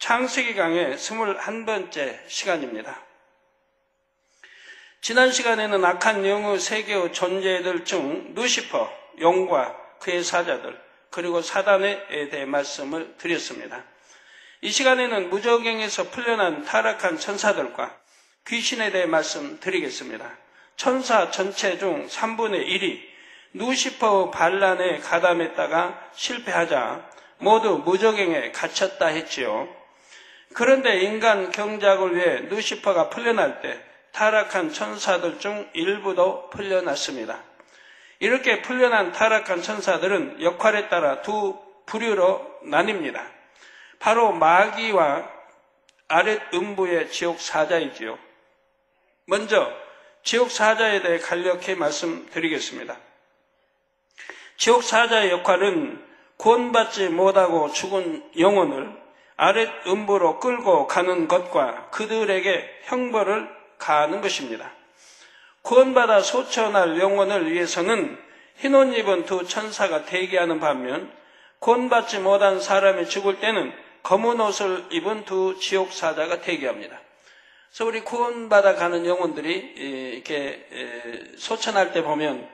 창세기 강의 21번째 시간입니다. 지난 시간에는 악한 영의 세계의 존재들 중 루시퍼, 용과 그의 사자들, 그리고 사단에 대해 말씀을 드렸습니다. 이 시간에는 무저갱에서 풀려난 타락한 천사들과 귀신에 대해 말씀드리겠습니다. 천사 전체 중 3분의 1이 루시퍼의 반란에 가담했다가 실패하자 모두 무저갱에 갇혔다 했지요. 그런데 인간 경작을 위해 루시퍼가 풀려날 때 타락한 천사들 중 일부도 풀려났습니다. 이렇게 풀려난 타락한 천사들은 역할에 따라 두 부류로 나뉩니다. 바로 마귀와 아랫 음부의 지옥 사자이지요. 먼저 지옥 사자에 대해 간략히 말씀드리겠습니다. 지옥 사자의 역할은 구원받지 못하고 죽은 영혼을 아랫 음부로 끌고 가는 것과 그들에게 형벌을 가하는 것입니다. 구원받아 소천할 영혼을 위해서는 흰옷 입은 두 천사가 대기하는 반면 구원받지 못한 사람이 죽을 때는 검은 옷을 입은 두 지옥 사자가 대기합니다. 그래서 우리 구원받아 가는 영혼들이 이렇게 소천할 때 보면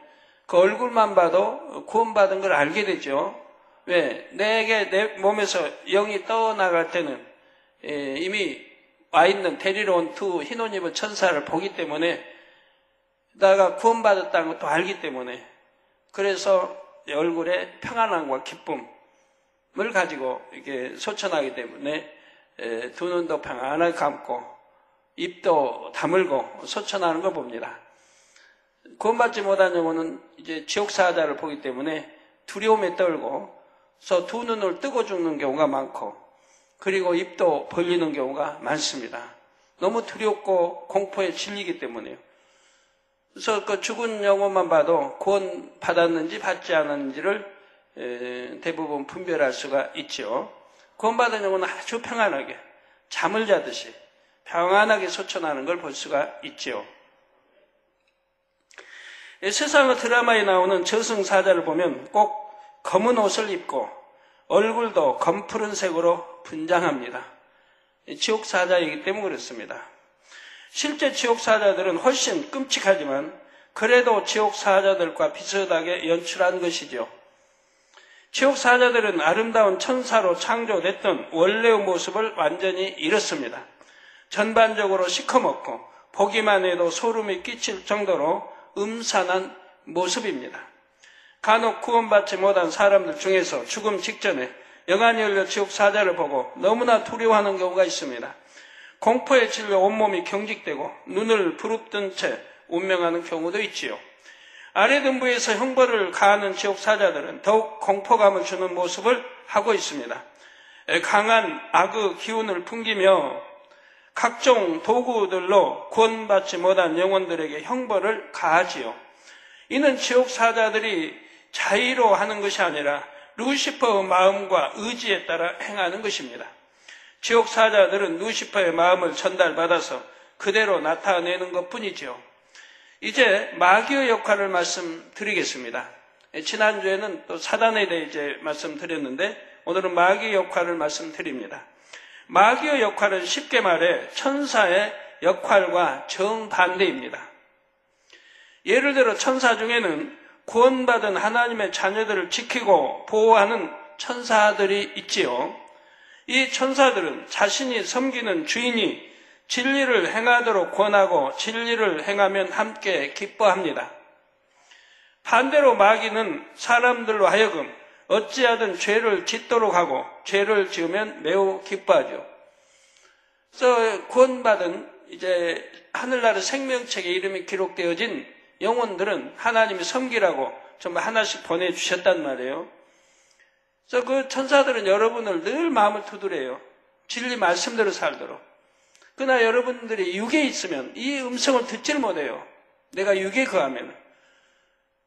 그 얼굴만 봐도 구원받은 걸 알게 되죠. 왜? 내 몸에서 영이 떠나갈 때는 이미 와 있는 데리러 온 두 흰옷 입은 천사를 보기 때문에 내가 구원받았다는 것도 알기 때문에 그래서 얼굴에 평안함과 기쁨을 가지고 이렇게 소천하기 때문에 두 눈도 평안하게 감고 입도 다물고 소천하는 거 봅니다. 구원받지 못한 영혼은 이제 지옥 사자를 보기 때문에 두려움에 떨고 그래서 두 눈을 뜨고 죽는 경우가 많고 그리고 입도 벌리는 경우가 많습니다. 너무 두렵고 공포에 질리기 때문에요. 그래서 그 죽은 영혼만 봐도 구원 받았는지 받지 않았는지를 대부분 분별할 수가 있죠. 구원받은 영혼은 아주 평안하게 잠을 자듯이 평안하게 소천하는 걸 볼 수가 있죠. 세상의 드라마에 나오는 저승사자를 보면 꼭 검은 옷을 입고 얼굴도 검푸른색으로 분장합니다. 지옥사자이기 때문에 그렇습니다. 실제 지옥사자들은 훨씬 끔찍하지만 그래도 지옥사자들과 비슷하게 연출한 것이죠. 지옥사자들은 아름다운 천사로 창조됐던 원래의 모습을 완전히 잃었습니다. 전반적으로 시커멓고 보기만 해도 소름이 끼칠 정도로 음산한 모습입니다. 간혹 구원받지 못한 사람들 중에서 죽음 직전에 영안이 열려 지옥 사자를 보고 너무나 두려워하는 경우가 있습니다. 공포에 질려 온몸이 경직되고 눈을 부릅뜬 채 운명하는 경우도 있지요. 아랫음부에서 형벌을 가하는 지옥 사자들은 더욱 공포감을 주는 모습을 하고 있습니다. 강한 악의 기운을 풍기며 각종 도구들로 구원받지 못한 영혼들에게 형벌을 가하지요. 이는 지옥 사자들이 자의로 하는 것이 아니라 루시퍼의 마음과 의지에 따라 행하는 것입니다. 지옥 사자들은 루시퍼의 마음을 전달받아서 그대로 나타내는 것뿐이죠. 이제 마귀의 역할을 말씀드리겠습니다. 지난주에는 또 사단에 대해 이제 말씀드렸는데 오늘은 마귀의 역할을 말씀드립니다. 마귀의 역할은 쉽게 말해 천사의 역할과 정반대입니다. 예를 들어 천사 중에는 구원받은 하나님의 자녀들을 지키고 보호하는 천사들이 있지요. 이 천사들은 자신이 섬기는 주인이 진리를 행하도록 권하고 진리를 행하면 함께 기뻐합니다. 반대로 마귀는 사람들로 하여금 어찌하든 죄를 짓도록 하고 죄를 지으면 매우 기뻐하죠. 그래서 구원받은 이제 하늘나라 생명책에 이름이 기록되어진 영혼들은 하나님이 섬기라고 정말 하나씩 보내주셨단 말이에요. 그래서 그 천사들은 여러분을 늘 마음을 두드려요. 진리 말씀대로 살도록. 그러나 여러분들이 육에 있으면 이 음성을 듣질 못해요. 내가 육에 거하면.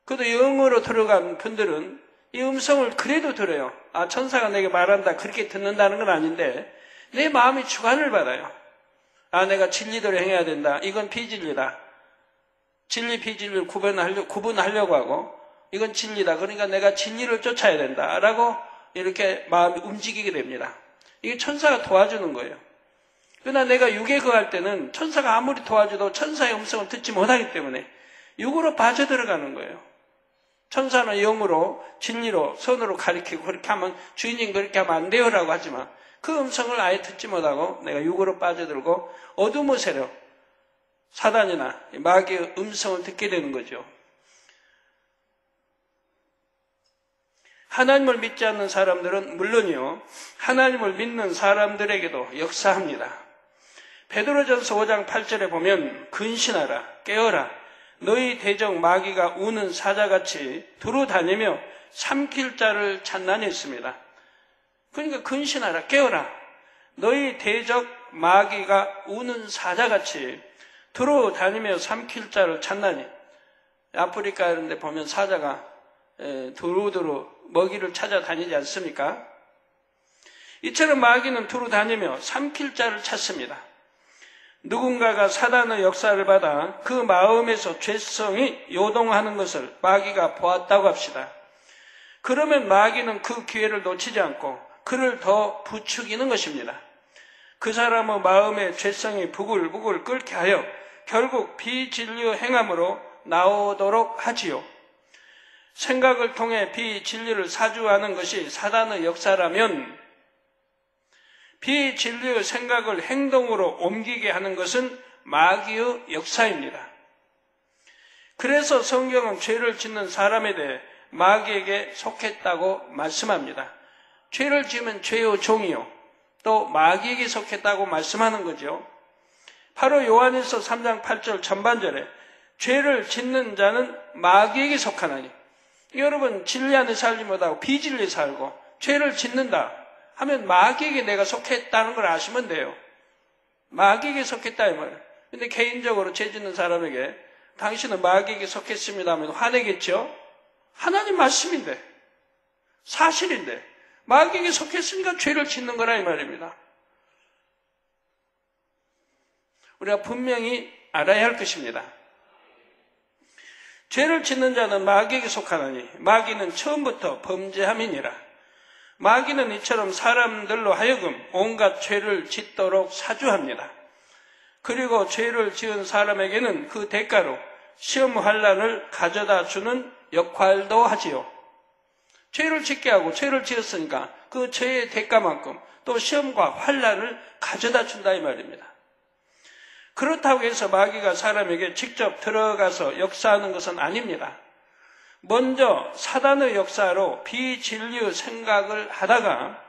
그래도 영으로 들어간 분들은 이 음성을 그래도 들어요. 아, 천사가 내게 말한다. 그렇게 듣는다는 건 아닌데 내 마음이 주관을 받아요. 아, 내가 진리대로 행해야 된다. 이건 비진리다. 진리, 비진리를 구분하려고 하고 이건 진리다. 그러니까 내가 진리를 쫓아야 된다. 라고 이렇게 마음이 움직이게 됩니다. 이게 천사가 도와주는 거예요. 그러나 내가 육에 거할 때는 천사가 아무리 도와줘도 천사의 음성을 듣지 못하기 때문에 육으로 빠져들어가는 거예요. 천사는 영으로, 진리로, 선으로 가리키고 그렇게 하면 주인님 그렇게 하면 안 돼요라고 하지만 그 음성을 아예 듣지 못하고 내가 육으로 빠져들고 어둠의 세력, 사단이나 마귀의 음성을 듣게 되는 거죠. 하나님을 믿지 않는 사람들은 물론이요, 하나님을 믿는 사람들에게도 역사합니다. 베드로전서 5장 8절에 보면 근신하라, 깨어라, 너희 대적 마귀가 우는 사자같이 두루 다니며 삼킬 자를 찾나니 했습니다. 그러니까 근신하라, 깨어라, 너희 대적 마귀가 우는 사자같이 두루 다니며 삼킬 자를 찾나니. 아프리카 이런 데 보면 사자가 두루두루 먹이를 찾아다니지 않습니까? 이처럼 마귀는 두루 다니며 삼킬 자를 찾습니다. 누군가가 사단의 역사를 받아 그 마음에서 죄성이 요동하는 것을 마귀가 보았다고 합시다. 그러면 마귀는 그 기회를 놓치지 않고 그를 더 부추기는 것입니다. 그 사람의 마음에 죄성이 부글부글 끓게 하여 결국 비진리의 행함으로 나오도록 하지요. 생각을 통해 비진리를 사주하는 것이 사단의 역사라면 비진리의 생각을 행동으로 옮기게 하는 것은 마귀의 역사입니다. 그래서 성경은 죄를 짓는 사람에 대해 마귀에게 속했다고 말씀합니다. 죄를 지으면 죄의 종이요, 또 마귀에게 속했다고 말씀하는 거죠. 바로 요한일서 3장 8절 전반절에 죄를 짓는 자는 마귀에게 속하나니, 여러분 진리 안에 살지 못하고 비진리에 살고 죄를 짓는다 하면 마귀에게 내가 속했다는 걸 아시면 돼요. 마귀에게 속했다 이 말이에요. 근데 개인적으로 죄 짓는 사람에게 당신은 마귀에게 속했습니다 하면 화내겠죠? 하나님 말씀인데, 사실인데 마귀에게 속했으니까 죄를 짓는 거라 이 말입니다. 우리가 분명히 알아야 할 것입니다. 죄를 짓는 자는 마귀에게 속하나니 마귀는 처음부터 범죄함이니라. 마귀는 이처럼 사람들로 하여금 온갖 죄를 짓도록 사주합니다. 그리고 죄를 지은 사람에게는 그 대가로 시험 환난을 가져다 주는 역할도 하지요. 죄를 짓게 하고 죄를 지었으니까 그 죄의 대가만큼 또 시험과 환난을 가져다 준다 이 말입니다. 그렇다고 해서 마귀가 사람에게 직접 들어가서 역사하는 것은 아닙니다. 먼저 사단의 역사로 비진리의 생각을 하다가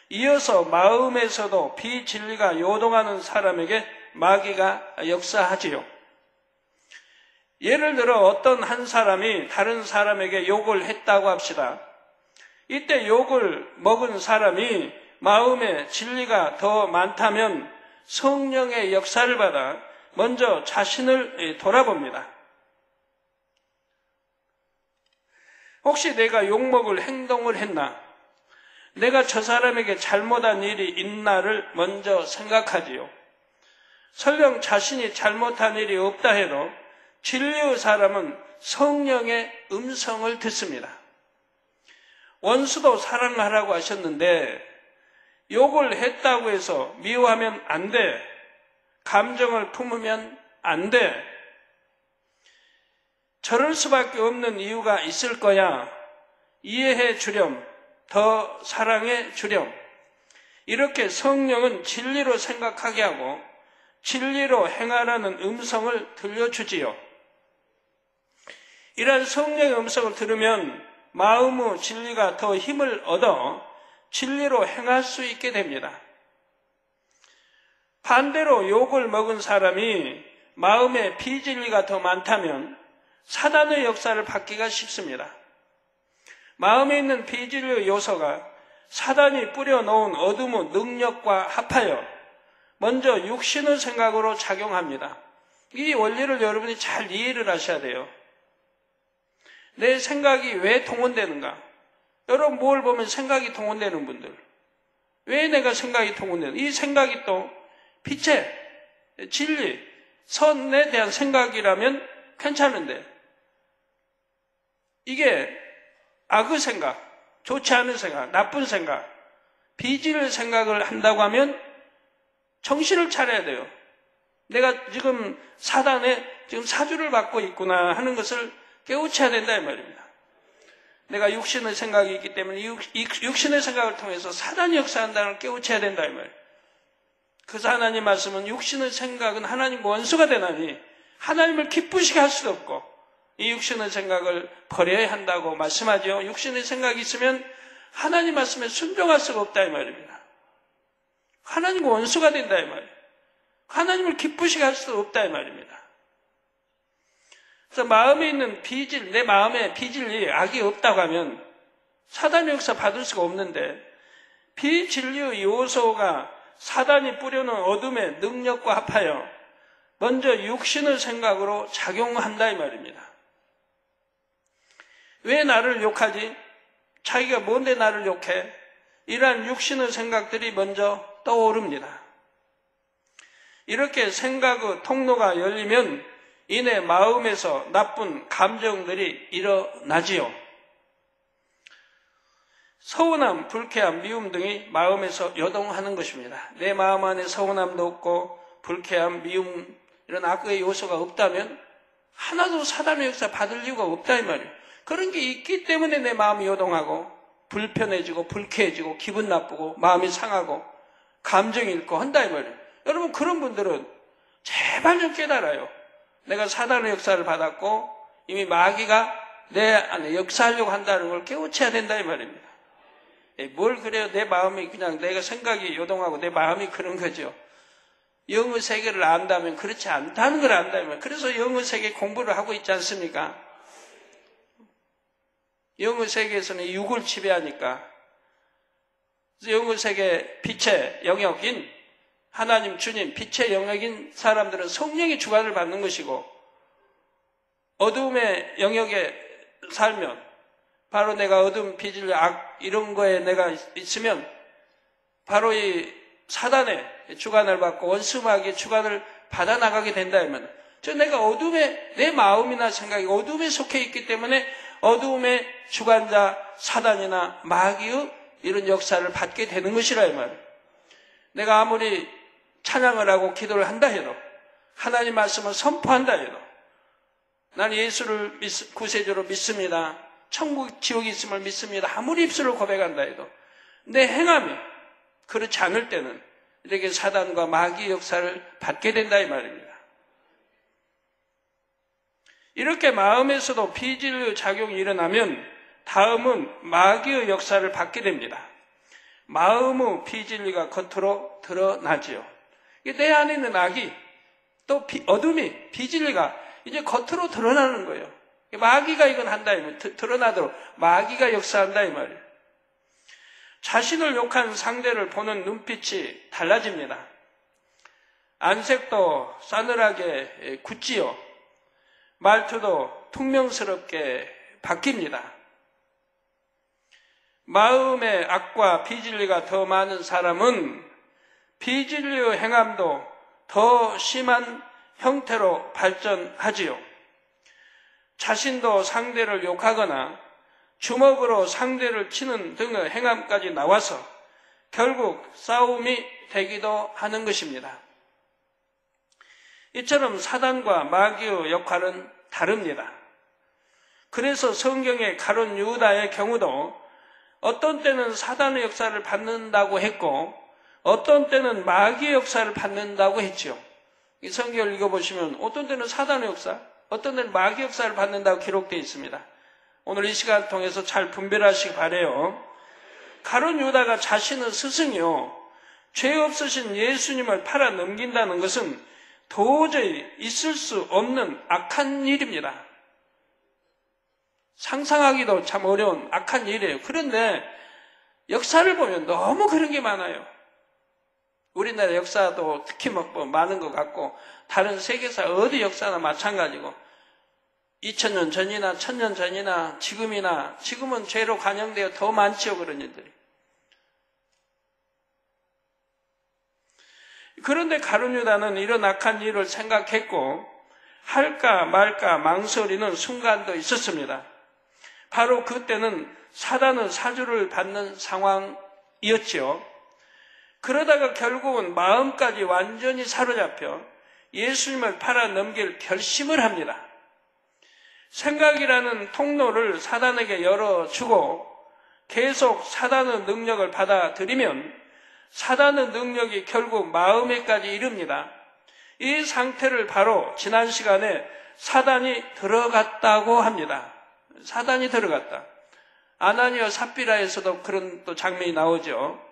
이어서 마음에서도 비진리가 요동하는 사람에게 마귀가 역사하지요. 예를 들어 어떤 한 사람이 다른 사람에게 욕을 했다고 합시다. 이때 욕을 먹은 사람이 마음에 진리가 더 많다면 성령의 역사를 받아 먼저 자신을 돌아봅니다. 혹시 내가 욕먹을 행동을 했나? 내가 저 사람에게 잘못한 일이 있나를 먼저 생각하지요. 설령 자신이 잘못한 일이 없다 해도 진리의 사람은 성령의 음성을 듣습니다. 원수도 사랑하라고 하셨는데 욕을 했다고 해서 미워하면 안 돼. 감정을 품으면 안 돼. 저럴 수밖에 없는 이유가 있을 거야. 이해해 주렴. 더 사랑해 주렴. 이렇게 성령은 진리로 생각하게 하고 진리로 행하라는 음성을 들려주지요. 이러한 성령의 음성을 들으면 마음의 진리가 더 힘을 얻어 진리로 행할 수 있게 됩니다. 반대로 욕을 먹은 사람이 마음에 비진리가 더 많다면 사단의 역사를 받기가 쉽습니다. 마음에 있는 비진리의 요소가 사단이 뿌려놓은 어둠의 능력과 합하여 먼저 육신의 생각으로 작용합니다. 이 원리를 여러분이 잘 이해를 하셔야 돼요. 내 생각이 왜 동원되는가? 여러분 뭘 보면 생각이 동원되는 분들, 왜 내가 생각이 동원되는? 이 생각이 또 빛의 진리, 선에 대한 생각이라면 괜찮은데 이게 악의 생각, 좋지 않은 생각, 나쁜 생각, 비질 생각을 한다고 하면 정신을 차려야 돼요. 내가 지금 사단에 지금 사주를 받고 있구나 하는 것을 깨우쳐야 된다 이 말입니다. 내가 육신의 생각이 있기 때문에 육신의 생각을 통해서 사단이 역사한다는 걸 깨우쳐야 된다 이 말이에요. 그래서 하나님 말씀은 육신의 생각은 하나님과 원수가 되나니 하나님을 기쁘시게 할 수도 없고 이 육신의 생각을 버려야 한다고 말씀하죠. 육신의 생각이 있으면 하나님 말씀에 순종할 수가 없다 이 말입니다. 하나님과 원수가 된다 이 말이에요. 하나님을 기쁘시게 할 수도 없다 이 말입니다. 그래서 마음에 있는 비질, 내 마음에 비질리 악이 없다고 하면 사단의 역사 받을 수가 없는데 비진리의 요소가 사단이 뿌려놓은 어둠의 능력과 합하여 먼저 육신의 생각으로 작용한다 이 말입니다. 왜 나를 욕하지? 자기가 뭔데 나를 욕해? 이러한 육신의 생각들이 먼저 떠오릅니다. 이렇게 생각의 통로가 열리면 이내 마음에서 나쁜 감정들이 일어나지요. 서운함, 불쾌함, 미움 등이 마음에서 여동하는 것입니다. 내 마음 안에 서운함도 없고 불쾌함, 미움 이런 악의 요소가 없다면 하나도 사단의 역사 받을 이유가 없다 이 말이에요. 그런 게 있기 때문에 내 마음이 여동하고 불편해지고 불쾌해지고 기분 나쁘고 마음이 상하고 감정이 잃고 한다 이 말이에요. 여러분 그런 분들은 제발 좀 깨달아요. 내가 사단의 역사를 받았고 이미 마귀가 내 안에 역사하려고 한다는 걸 깨우쳐야 된다 이 말입니다. 뭘 그래요? 내 마음이 그냥 내가 생각이 요동하고 내 마음이 그런 거죠. 영의 세계를 안다면 그렇지 않다는 걸 안다면 그래서 영의 세계 공부를 하고 있지 않습니까? 영의 세계에서는 육을 지배하니까 영의 세계 빛의 영역인 하나님 주님 빛의 영역인 사람들은 성령의 주관을 받는 것이고 어둠의 영역에 살면 바로 내가 어둠, 비질, 악 이런 거에 내가 있으면 바로 이 사단의 주관을 받고 원수마귀의 주관을 받아 나가게 된다면 내가 어둠에 내 마음이나 생각이 어둠에 속해 있기 때문에 어둠의 주관자 사단이나 마귀의 이런 역사를 받게 되는 것이라 이 말이에요. 내가 아무리 찬양을 하고 기도를 한다 해도 하나님 말씀을 선포한다 해도 나는 예수를 구세주로 믿습니다. 천국 지옥이 있음을 믿습니다. 아무리 입술로 고백한다 해도 내 행함이 그렇지 않을 때는 이렇게 사단과 마귀의 역사를 받게 된다 이 말입니다. 이렇게 마음에서도 비진리의 작용이 일어나면 다음은 마귀의 역사를 받게 됩니다. 마음의 비진리가 겉으로 드러나지요. 내 안에 있는 악이 또 어둠이 비진리가 이제 겉으로 드러나는 거예요. 마귀가 이건 한다 이면 드러나도록 마귀가 역사한다 이 말이에요. 자신을 욕한 상대를 보는 눈빛이 달라집니다. 안색도 싸늘하게 굳지요. 말투도 퉁명스럽게 바뀝니다. 마음의 악과 비진리가 더 많은 사람은 비진리의 행함도 더 심한 형태로 발전하지요. 자신도 상대를 욕하거나 주먹으로 상대를 치는 등의 행함까지 나와서 결국 싸움이 되기도 하는 것입니다. 이처럼 사단과 마귀의 역할은 다릅니다. 그래서 성경의 가룟 유다의 경우도 어떤 때는 사단의 역사를 받는다고 했고 어떤 때는 마귀의 역사를 받는다고 했죠. 이 성경을 읽어보시면 어떤 때는 사단의 역사, 어떤 때는 마귀의 역사를 받는다고 기록되어 있습니다. 오늘 이 시간을 통해서 잘 분별하시기 바라요. 가룟 유다가 자신의 스승이요 죄 없으신 예수님을 팔아 넘긴다는 것은 도저히 있을 수 없는 악한 일입니다. 상상하기도 참 어려운 악한 일이에요. 그런데 역사를 보면 너무 그런 게 많아요. 우리나라 역사도 특히 많은 것 같고 다른 세계사 어디 역사나 마찬가지고 2000년 전이나 1000년 전이나 지금은 죄로 관영되어 더 많지요. 그런 일들이. 그런데 가룟 유다는 이런 악한 일을 생각했고 할까 말까 망설이는 순간도 있었습니다. 바로 그때는 사단의 사주를 받는 상황이었던 이었지요. 그러다가 결국은 마음까지 완전히 사로잡혀 예수님을 팔아 넘길 결심을 합니다. 생각이라는 통로를 사단에게 열어주고 계속 사단의 능력을 받아들이면 사단의 능력이 결국 마음에까지 이릅니다. 이 상태를 바로 지난 시간에 사단이 들어갔다고 합니다. 사단이 들어갔다. 아나니와 삽비라에서도 그런 또 장면이 나오죠.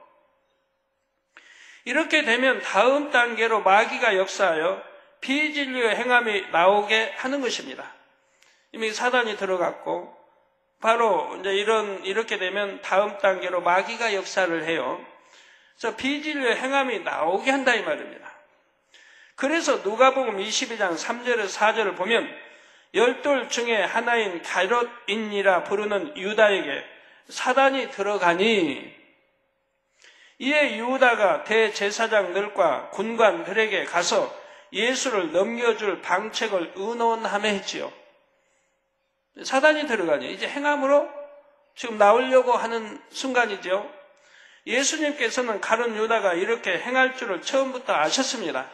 이렇게 되면 다음 단계로 마귀가 역사하여 비진리의 행함이 나오게 하는 것입니다. 이미 사단이 들어갔고 바로 이제 이렇게 되면 다음 단계로 마귀가 역사를 해요. 그래서 비진리의 행함이 나오게 한다 이 말입니다. 그래서 누가복음 22장 3절에서 4절을 보면 열둘 중에 하나인 가롯인이라 부르는 유다에게 사단이 들어가니 이에 유다가 대제사장들과 군관들에게 가서 예수를 넘겨줄 방책을 의논하며 했지요. 사단이 들어가니 이제 행함으로 지금 나오려고 하는 순간이죠. 예수님께서는 가룟 유다가 이렇게 행할 줄을 처음부터 아셨습니다.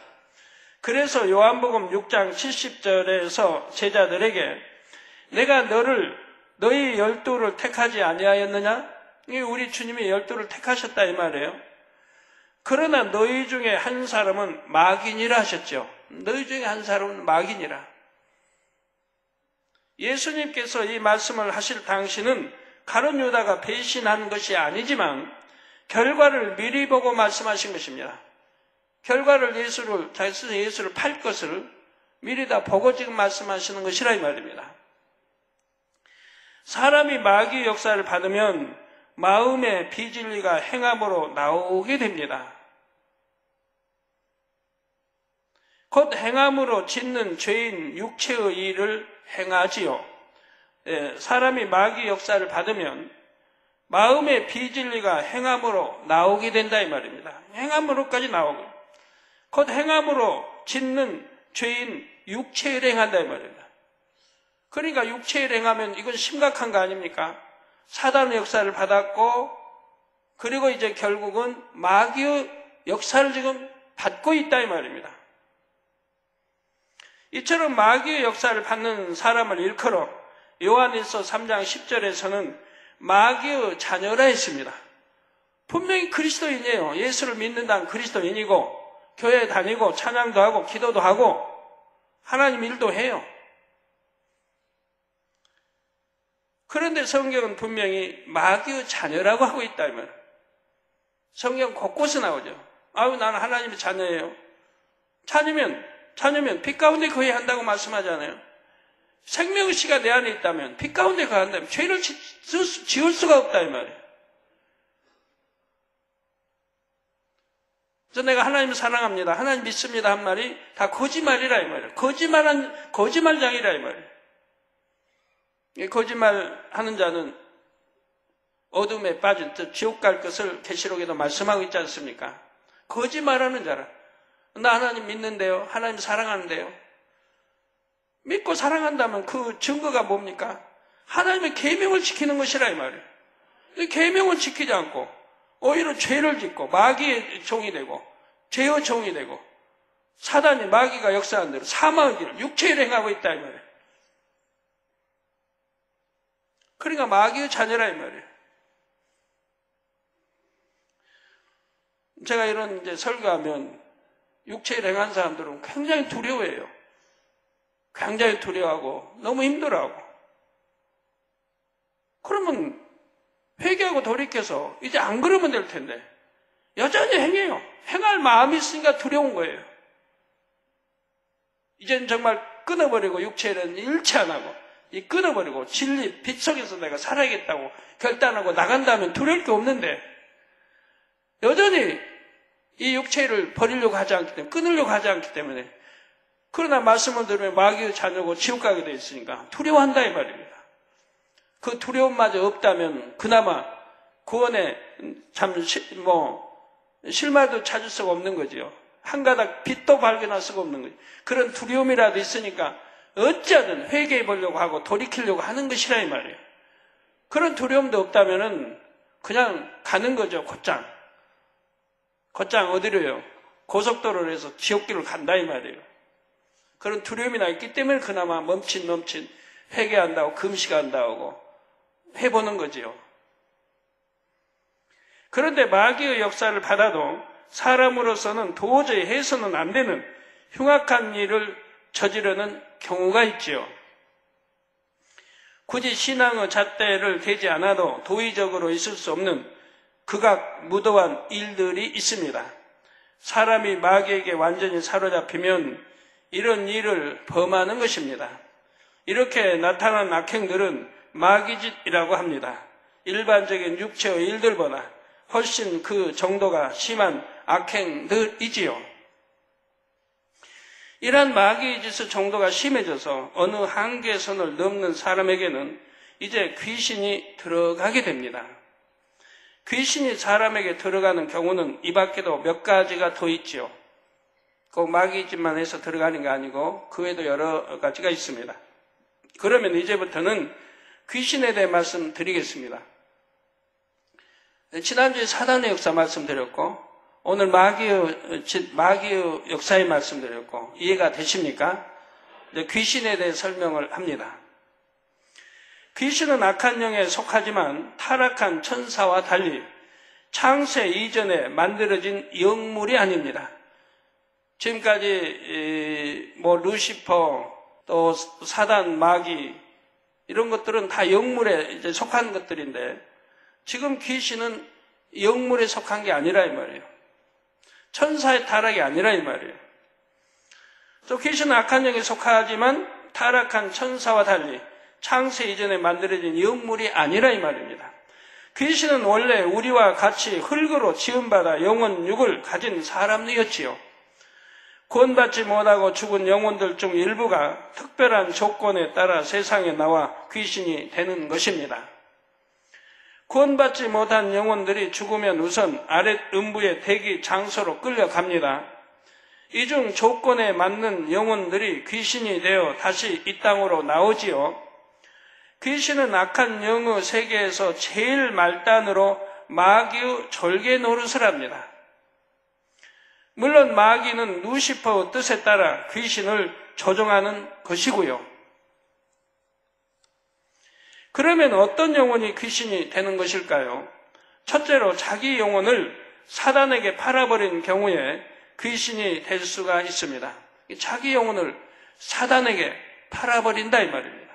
그래서 요한복음 6장 70절에서 제자들에게 내가 너희 12를 택하지 아니하였느냐? 우리 주님이 12를 택하셨다 이 말이에요. 그러나 너희 중에 한 사람은 마귀니라 하셨죠. 너희 중에 한 사람은 마귀니라. 예수님께서 이 말씀을 하실 당시는 가룟 유다가 배신한 것이 아니지만 결과를 미리 보고 말씀하신 것입니다. 결과를 예수를 팔 것을 미리 다 보고 지금 말씀하시는 것이라 이 말입니다. 사람이 마귀의 역사를 받으면 마음의 비진리가 행함으로 나오게 됩니다. 곧 행함으로 짓는 죄인 육체의 일을 행하지요. 사람이 마귀의 역사를 받으면 마음의 비진리가 행함으로 나오게 된다 이 말입니다. 행함으로까지 나오고 곧 행함으로 짓는 죄인 육체를 행한다 이 말입니다. 그러니까 육체를 행하면 이건 심각한 거 아닙니까? 사단의 역사를 받았고 그리고 이제 결국은 마귀의 역사를 지금 받고 있다 이 말입니다. 이처럼 마귀의 역사를 받는 사람을 일컬어 요한일서 3장 10절에서는 마귀의 자녀라 했습니다. 분명히 그리스도인이에요. 예수를 믿는다는 그리스도인이고 교회 다니고 찬양도 하고 기도도 하고 하나님 일도 해요. 그런데 성경은 분명히 마귀의 자녀라고 하고 있다 이 말이에요. 성경 곳곳에 나오죠. 나는 하나님의 자녀예요. 자녀면 빛 가운데 거해야 한다고 말씀하잖아요. 생명씨가 내 안에 있다면 빛 가운데 거한다면 죄를 지을 수가 없다 이 말이에요. 그래서 내가 하나님을 사랑합니다. 하나님 믿습니다 한 말이 다 거짓말이라 이 말이에요. 거짓말장이라 이 말이에요. 거짓말하는 자는 어둠에 빠진 즉 지옥 갈 것을 계시록에도 말씀하고 있지 않습니까? 거짓말하는 자라. 나 하나님 믿는데요. 하나님 사랑하는데요. 믿고 사랑한다면 그 증거가 뭡니까? 하나님의 계명을 지키는 것이라 이 말이에요. 계명을 지키지 않고 오히려 죄를 짓고 마귀의 종이 되고 죄의 종이 되고 사단이 마귀가 역사한 대로 사망의 길을 육체를 행하고 있다 이 말이에요. 그러니까 마귀의 자녀라 이 말이에요. 제가 이런 이제 설교하면 육체를 행한 사람들은 굉장히 두려워해요. 굉장히 두려워하고 너무 힘들어하고. 그러면 회개하고 돌이켜서 이제 안 그러면 될 텐데 여전히 행해요. 행할 마음이 있으니까 두려운 거예요. 이제는 정말 끊어버리고 육체는 일치 안 하고 이 끊어버리고 진리, 빛 속에서 내가 살아야겠다고 결단하고 나간다면 두려울 게 없는데 여전히 이 육체를 버리려고 하지 않기 때문에 끊으려고 하지 않기 때문에 그러나 말씀을 들으면 마귀의 자녀고 지옥 가게 되어 있으니까 두려워한다 이 말입니다. 그 두려움마저 없다면 그나마 구원에 참 실마리도 찾을 수가 없는 거지요. 한 가닥 빛도 발견할 수가 없는 거죠. 그런 두려움이라도 있으니까 어찌하든 회개해 보려고 하고 돌이키려고 하는 것이라 이 말이에요. 그런 두려움도 없다면은 그냥 가는 거죠. 곧장 어디로요? 고속도로를 해서 지옥길을 간다 이 말이에요. 그런 두려움이 있기 때문에 그나마 멈칫 회개한다고 금식한다고 해보는 거지요. 그런데 마귀의 역사를 받아도 사람으로서는 도저히 해서는 안 되는 흉악한 일을 저지르는 경우가 있지요. 굳이 신앙의 잣대를 대지 않아도 도의적으로 있을 수 없는 극악무도한 일들이 있습니다. 사람이 마귀에게 완전히 사로잡히면 이런 일을 범하는 것입니다. 이렇게 나타난 악행들은 마귀짓이라고 합니다. 일반적인 육체의 일들보다 훨씬 그 정도가 심한 악행들이지요. 이러한 마귀의 짓의 정도가 심해져서 어느 한계선을 넘는 사람에게는 이제 귀신이 들어가게 됩니다. 귀신이 사람에게 들어가는 경우는 이 밖에도 몇 가지가 더 있지요. 꼭 마귀의 짓만 해서 들어가는 게 아니고 그 외에도 여러 가지가 있습니다. 그러면 이제부터는 귀신에 대해 말씀드리겠습니다. 지난주에 사단의 역사 말씀드렸고 오늘 마귀의 역사에 말씀드렸고 이해가 되십니까? 귀신에 대해 설명을 합니다. 귀신은 악한 영에 속하지만 타락한 천사와 달리 창세 이전에 만들어진 영물이 아닙니다. 지금까지 루시퍼 또 사단 마귀 이런 것들은 다 영물에 이제 속한 것들인데 지금 귀신은 영물에 속한 게 아니라 이 말이에요. 천사의 타락이 아니라 이 말이에요. 또 귀신은 악한 영에 속하지만 타락한 천사와 달리 창세 이전에 만들어진 영물이 아니라 이 말입니다. 귀신은 원래 우리와 같이 흙으로 지음받아 영혼 육을 가진 사람이었지요. 구원받지 못하고 죽은 영혼들 중 일부가 특별한 조건에 따라 세상에 나와 귀신이 되는 것입니다. 구원받지 못한 영혼들이 죽으면 우선 아랫 음부의 대기 장소로 끌려갑니다. 이 중 조건에 맞는 영혼들이 귀신이 되어 다시 이 땅으로 나오지요. 귀신은 악한 영의 세계에서 제일 말단으로 마귀의 졸개 노릇을 합니다. 물론 마귀는 루시퍼의 뜻에 따라 귀신을 조종하는 것이고요. 그러면 어떤 영혼이 귀신이 되는 것일까요? 첫째로 자기 영혼을 사단에게 팔아버린 경우에 귀신이 될 수가 있습니다. 자기 영혼을 사단에게 팔아버린다 이 말입니다.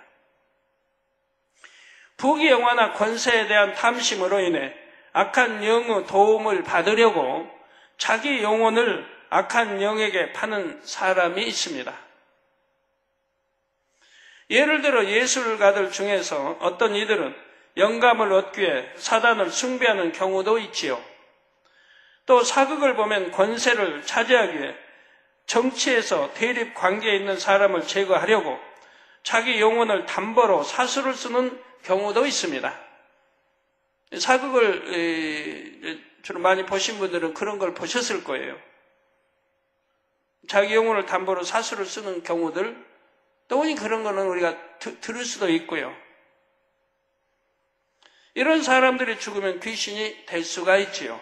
부귀영화나 권세에 대한 탐심으로 인해 악한 영의 도움을 받으려고 자기 영혼을 악한 영에게 파는 사람이 있습니다. 예를 들어 예술가들 중에서 어떤 이들은 영감을 얻기 위해 사단을 숭배하는 경우도 있지요. 또 사극을 보면 권세를 차지하기 위해 정치에서 대립 관계에 있는 사람을 제거하려고 자기 영혼을 담보로 사수를 쓰는 경우도 있습니다. 사극을 주로 많이 보신 분들은 그런 걸 보셨을 거예요. 자기 영혼을 담보로 사수를 쓰는 경우들 또 그런 거는 우리가 들을 수도 있고요. 이런 사람들이 죽으면 귀신이 될 수가 있지요.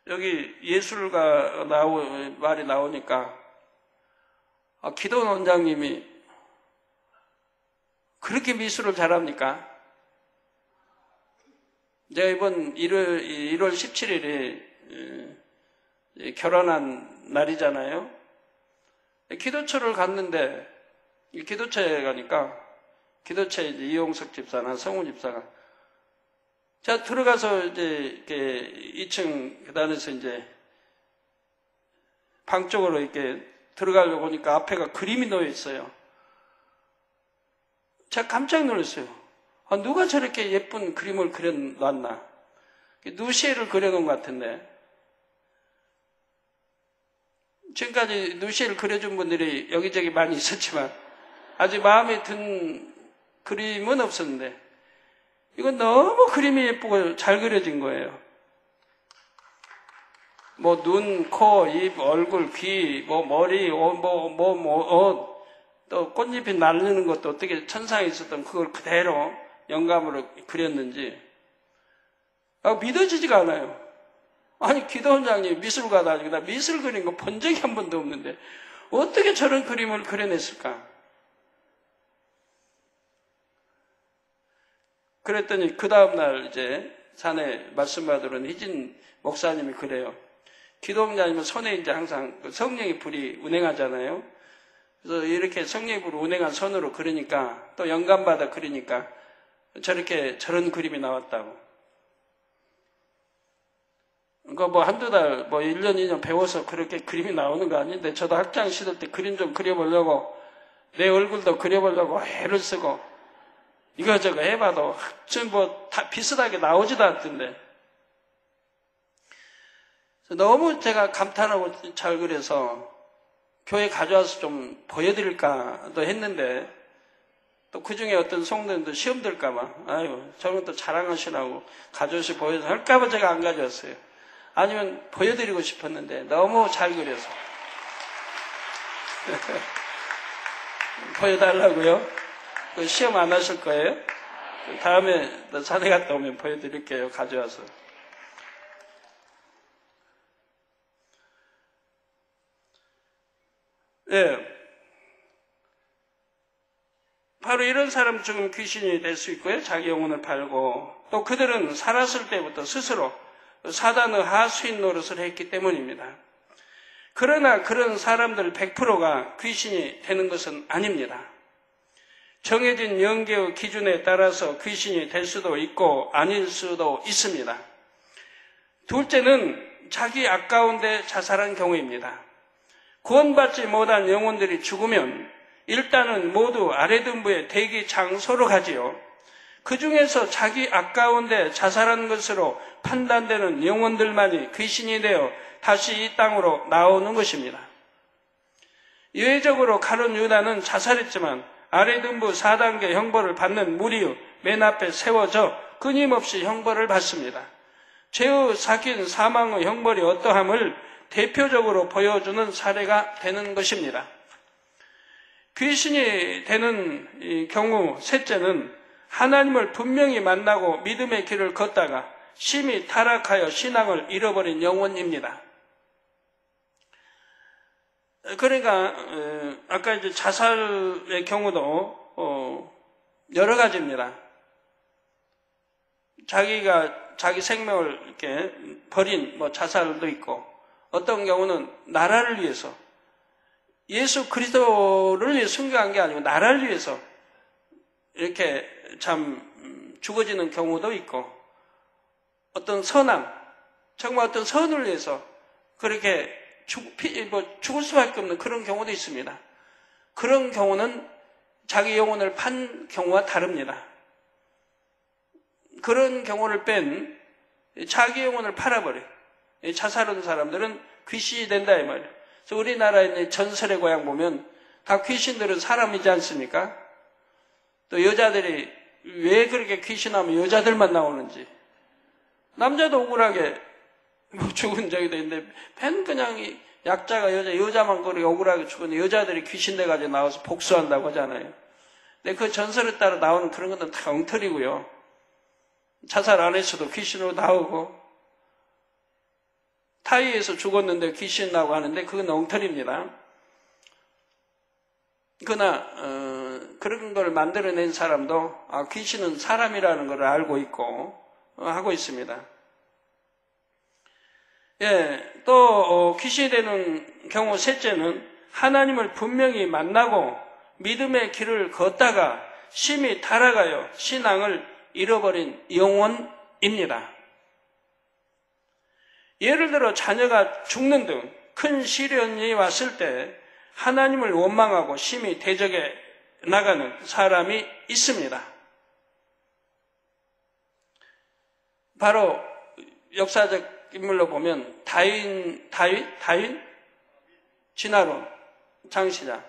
여기 예술가 말이 나오니까 기도원 원장님이 그렇게 미술을 잘합니까? 제가 이번 1월 17일이 결혼한 날이잖아요. 기도처를 갔는데 기도처에 가니까 기도처에 이용석 집사나 성우 집사가 제가 들어가서 이제 이렇게 2층 계단에서 이제 방 쪽으로 이렇게 들어가려고 보니까 앞에가 그림이 놓여 있어요. 제가 깜짝 놀랐어요. 누가 저렇게 예쁜 그림을 그려놨나? 누시에를 그려놓은 것 같은데 지금까지 누시를 그려준 분들이 여기저기 많이 있었지만 아직 마음에 든 그림은 없었는데 이건 너무 그림이 예쁘고 잘 그려진 거예요. 눈, 코, 입, 얼굴, 귀, 머리, 또 꽃잎이 날리는 것도 어떻게 천상에 있었던 그걸 그대로 영감으로 그렸는지 믿어지지가 않아요. 아니, 기도원장님 미술가다 아니고 나 미술 그린 거 본 적이 한 번도 없는데 어떻게 저런 그림을 그려냈을까? 그랬더니 그 다음날 이제 산에 말씀 받으러 희진 목사님이 그래요. 기도원장님은 손에 이제 항상 성령의 불이 운행하잖아요. 그래서 이렇게 성령의 불이 운행한 손으로 그리니까 또 영감받아 그리니까 저런 그림이 나왔다고. 그러니까 뭐 한두 달, 뭐 1년, 2년 배워서 그렇게 그림이 나오는 거 아닌데 저도 학창 시절 때 그림 좀 그려보려고 내 얼굴도 그려보려고 애를 쓰고 이거저거 해봐도 좀 뭐 다 비슷하게 나오지도 않던데 너무 제가 감탄하고 잘 그려서 교회 가져와서 좀 보여드릴까도 했는데 또 그중에 어떤 성도님도 시험 들까봐 아유 저런 것도 자랑하시라고 가져오시 보여서 할까봐 제가 안 가져왔어요. 아니면 보여드리고 싶었는데 너무 잘 그려서 보여달라고요? 시험 안 하실 거예요? 다음에 산에 갔다 오면 보여드릴게요. 가져와서. 예. 바로 이런 사람 지금 귀신이 될 수 있고요. 자기 영혼을 팔고 또 그들은 살았을 때부터 스스로 사단의 하수인 노릇을 했기 때문입니다. 그러나 그런 사람들 100%가 귀신이 되는 것은 아닙니다. 정해진 영계의 기준에 따라서 귀신이 될 수도 있고 아닐 수도 있습니다. 둘째는 자기 아까운데 자살한 경우입니다. 구원받지 못한 영혼들이 죽으면 일단은 모두 아래등부의 대기 장소로 가지요. 그 중에서 자기 아까운데 자살한 것으로 판단되는 영혼들만이 귀신이 되어 다시 이 땅으로 나오는 것입니다. 예외적으로 가룟 유다는 자살했지만 아래등부 4단계 형벌을 받는 무리의 맨 앞에 세워져 끊임없이 형벌을 받습니다. 죄의 삭힌 사망의 형벌이 어떠함을 대표적으로 보여주는 사례가 되는 것입니다. 귀신이 되는 경우 셋째는 하나님을 분명히 만나고 믿음의 길을 걷다가 심히 타락하여 신앙을 잃어버린 영혼입니다. 그러니까 아까 이제 자살의 경우도 여러 가지입니다. 자기가 자기 생명을 이렇게 버린 자살도 있고 어떤 경우는 나라를 위해서 예수 그리스도를 위해 순교한 게 아니고 나라를 위해서 이렇게 참 죽어지는 경우도 있고 어떤 선함, 정말 어떤 선을 위해서 그렇게 죽을 수밖에 없는 그런 경우도 있습니다. 그런 경우는 자기 영혼을 판 경우와 다릅니다. 그런 경우를 뺀 자기 영혼을 팔아버려. 자살한 사람들은 귀신이 된다 이 말이에요. 그래서 우리나라에 있는 전설의 고향 보면 다 귀신들은 사람이지 않습니까? 또 여자들이 왜 그렇게 귀신하면 여자들만 나오는지 남자도 억울하게 죽은 적이 있는데 팬 그냥 약자가 여자만 그렇게 억울하게 죽었는데 여자들이 귀신 돼가지고 나와서 복수한다고 하잖아요. 근데 그 전설에 따라 나오는 그런 것들은 다 엉터리고요. 자살 안 했어도 귀신으로 나오고 타이에서 죽었는데 귀신 나고 하는데 그건 엉터리입니다. 그러나 그런 걸 만들어낸 사람도 귀신은 사람이라는 걸 알고 있고 하고 있습니다. 예, 또 귀신이 되는 경우 셋째는 하나님을 분명히 만나고 믿음의 길을 걷다가 심히 타락하여 신앙을 잃어버린 영혼입니다. 예를 들어 자녀가 죽는 등 큰 시련이 왔을 때 하나님을 원망하고 심히 대적해 나가는 사람이 있습니다. 바로 역사적 인물로 보면 다윈 진화론 장시자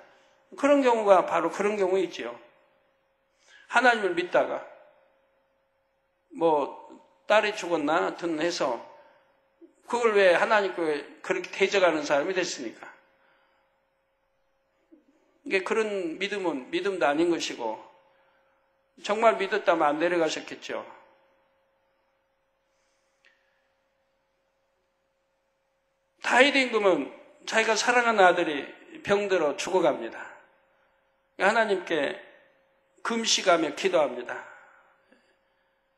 그런 경우가 바로 그런 경우이지요. 하나님을 믿다가 딸이 죽었나 하여튼 해서 그걸 왜 하나님께 그렇게 대적하는 사람이 됐습니까? 이게 그런 믿음은 믿음도 아닌 것이고 정말 믿었다면 안 내려가셨겠죠. 다윗 임금은 자기가 사랑하는 아들이 병들어 죽어갑니다. 하나님께 금식하며 기도합니다.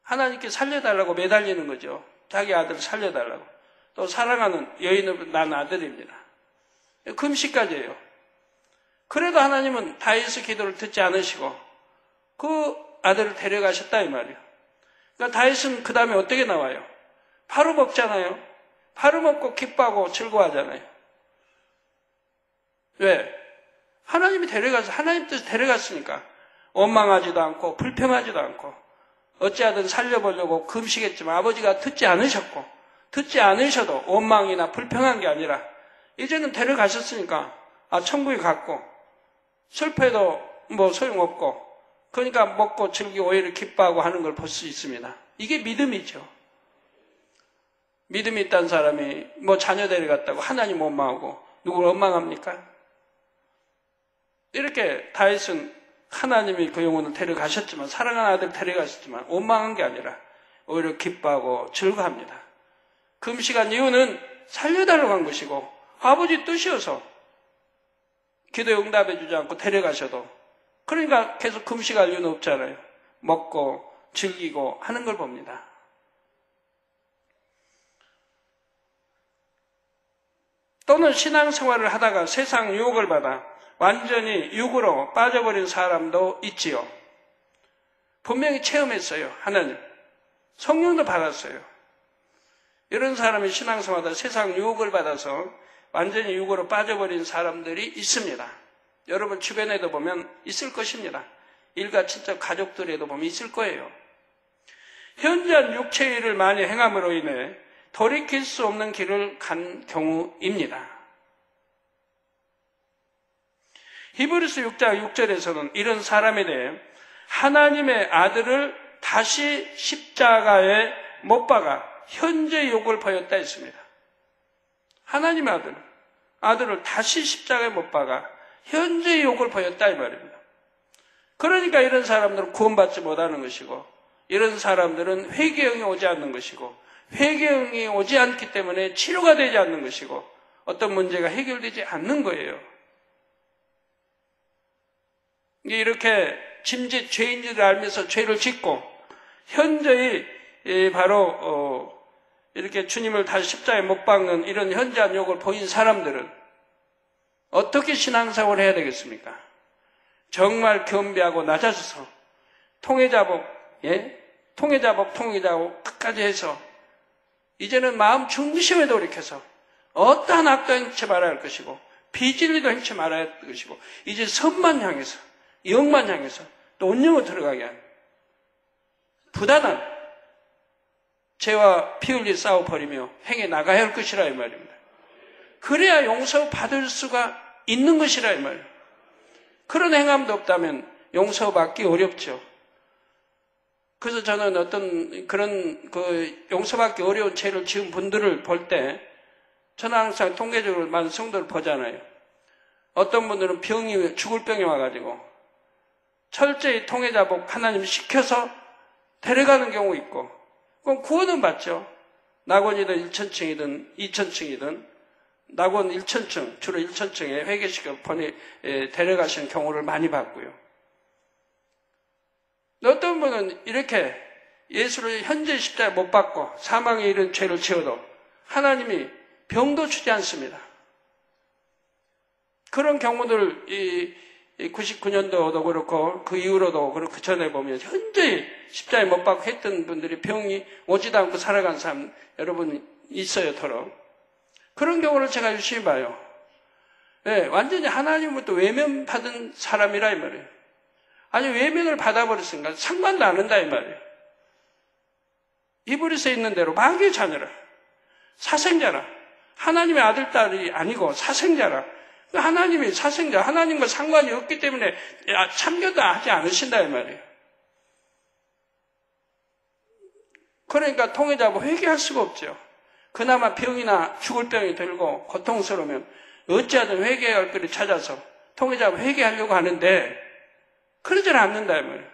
하나님께 살려달라고 매달리는 거죠. 자기 아들을 살려달라고. 또 사랑하는 여인을 낳은 아들입니다. 금식까지 해요. 그래도 하나님은 다윗의 기도를 듣지 않으시고 그 아들을 데려가셨다 이 말이에요. 그러니까 다윗은 그 다음에 어떻게 나와요? 바로 먹잖아요. 바로 먹고 기뻐하고 즐거워하잖아요. 왜? 하나님이 데려가서 하나님 뜻에 데려갔으니까 원망하지도 않고 불평하지도 않고 어찌하든 살려보려고 금식했지만 아버지가 듣지 않으셨고 듣지 않으셔도 원망이나 불평한 게 아니라 이제는 데려가셨으니까 천국에 갔고 슬퍼해도 뭐 소용없고 그러니까 먹고 즐기고 오히려 기뻐하고 하는 걸 볼 수 있습니다. 이게 믿음이죠. 믿음이 있다는 사람이 뭐 자녀 데려갔다고 하나님 원망하고 누구를 원망합니까? 이렇게 다윗은 하나님이 그 영혼을 데려가셨지만 사랑하는 아들 데려가셨지만 원망한 게 아니라 오히려 기뻐하고 즐거워합니다. 금식한 이유는 살려달라고 한 것이고 아버지 뜻이어서 기도에 응답해 주지 않고 데려가셔도 그러니까 계속 금식할 이유는 없잖아요. 먹고 즐기고 하는 걸 봅니다. 또는 신앙생활을 하다가 세상 유혹을 받아 완전히 육으로 빠져버린 사람도 있지요. 분명히 체험했어요. 하나님. 성령도 받았어요. 이런 사람이 신앙생활하다 세상 유혹을 받아서 완전히 육으로 빠져버린 사람들이 있습니다. 여러분 주변에도 보면 있을 것입니다. 일가 친척 가족들에도 보면 있을 거예요. 현저한 육체의 일을 많이 행함으로 인해 돌이킬 수 없는 길을 간 경우입니다. 히브리서 6장 6절에서는 이런 사람에 대해 하나님의 아들을 다시 십자가에 못 박아 현재 욕을 보였다 했습니다. 하나님의 아들을 다시 십자가에 못 박아 현재 욕을 보였다 이 말입니다. 그러니까 이런 사람들은 구원받지 못하는 것이고 이런 사람들은 회개형이 오지 않는 것이고 회개형이 오지 않기 때문에 치료가 되지 않는 것이고 어떤 문제가 해결되지 않는 거예요. 이렇게 짐짓 죄인지를 알면서 죄를 짓고 현저히 바로 이렇게 주님을 다시 십자가에 못 박는 이런 현저한 욕을 보인 사람들은 어떻게 신앙생활을 해야 되겠습니까? 정말 겸비하고 낮아져서 통회자복 끝까지 해서 이제는 마음 중심에 돌이켜서 어떠한 악도 행치 말아야 할 것이고 비진리도 행치 말아야 할 것이고 이제 선만 향해서 영만 향해서 또 온영으로 들어가게 하는 부단한 죄와 피 흘리 싸워버리며 행해 나가야 할 것이라 이 말입니다. 그래야 용서받을 수가 있는 것이라 이 말이에요. 그런 행함도 없다면 용서받기 어렵죠. 그래서 저는 어떤 그런 용서받기 어려운 죄를 지은 분들을 볼 때 저는 항상 통계적으로 많은 성도를 보잖아요. 어떤 분들은 죽을 병이 와가지고 철저히 통회자복 하나님 시켜서 데려가는 경우 있고 그럼 구원은 받죠. 낙원이든 1천층이든 2천층이든 낙원 1천층, 주로 1천층에 회개시켜 데려가시는 경우를 많이 봤고요. 어떤 분은 이렇게 예수를 현재 십자가에 못 박고 사망에 이른 죄를 지어도 하나님이 병도 주지 않습니다. 그런 경우들 99년도도 그렇고 그 이후로도 그렇고 그 전에 보면 현저히 십자가에 못 박고 했던 분들이 병이 오지도 않고 살아간 사람 여러분 있어요. 더러 그런 경우를 제가 유심히 봐요. 네, 완전히 하나님부터 외면받은 사람이라 이 말이에요. 아니 외면을 받아버렸으니까 상관도 안 한다 이 말이에요. 히브리서에 있는 대로 마귀의 자녀라. 사생자라. 하나님의 아들, 딸이 아니고 사생자라. 하나님이 사생자, 하나님과 상관이 없기 때문에 참견도 하지 않으신다 이 말이에요. 그러니까 통회자고 회개할 수가 없죠. 그나마 병이나 죽을 병이 들고 고통스러우면 어찌하든 회개할 거를 찾아서 통회자고 회개하려고 하는데 그러질 않는다 이 말이에요.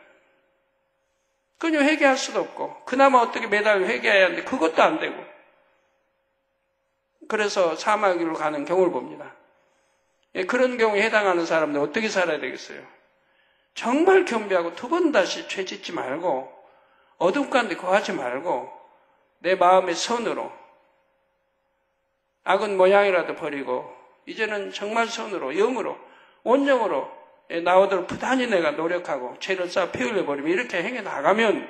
그냥 회개할 수도 없고 그나마 어떻게 매달 회개해야 하는데 그것도 안 되고 그래서 사마귀로 가는 경우를 봅니다. 그런 경우에 해당하는 사람들 어떻게 살아야 되겠어요? 정말 겸비하고 두 번 다시 죄 짓지 말고 어둠 가운데 거하지 말고 내 마음의 선으로 악은 모양이라도 버리고 이제는 정말 선으로 영으로 온영으로 나오도록 부단히 내가 노력하고 죄를 쌓아 피 흘려버리면 이렇게 행해 나가면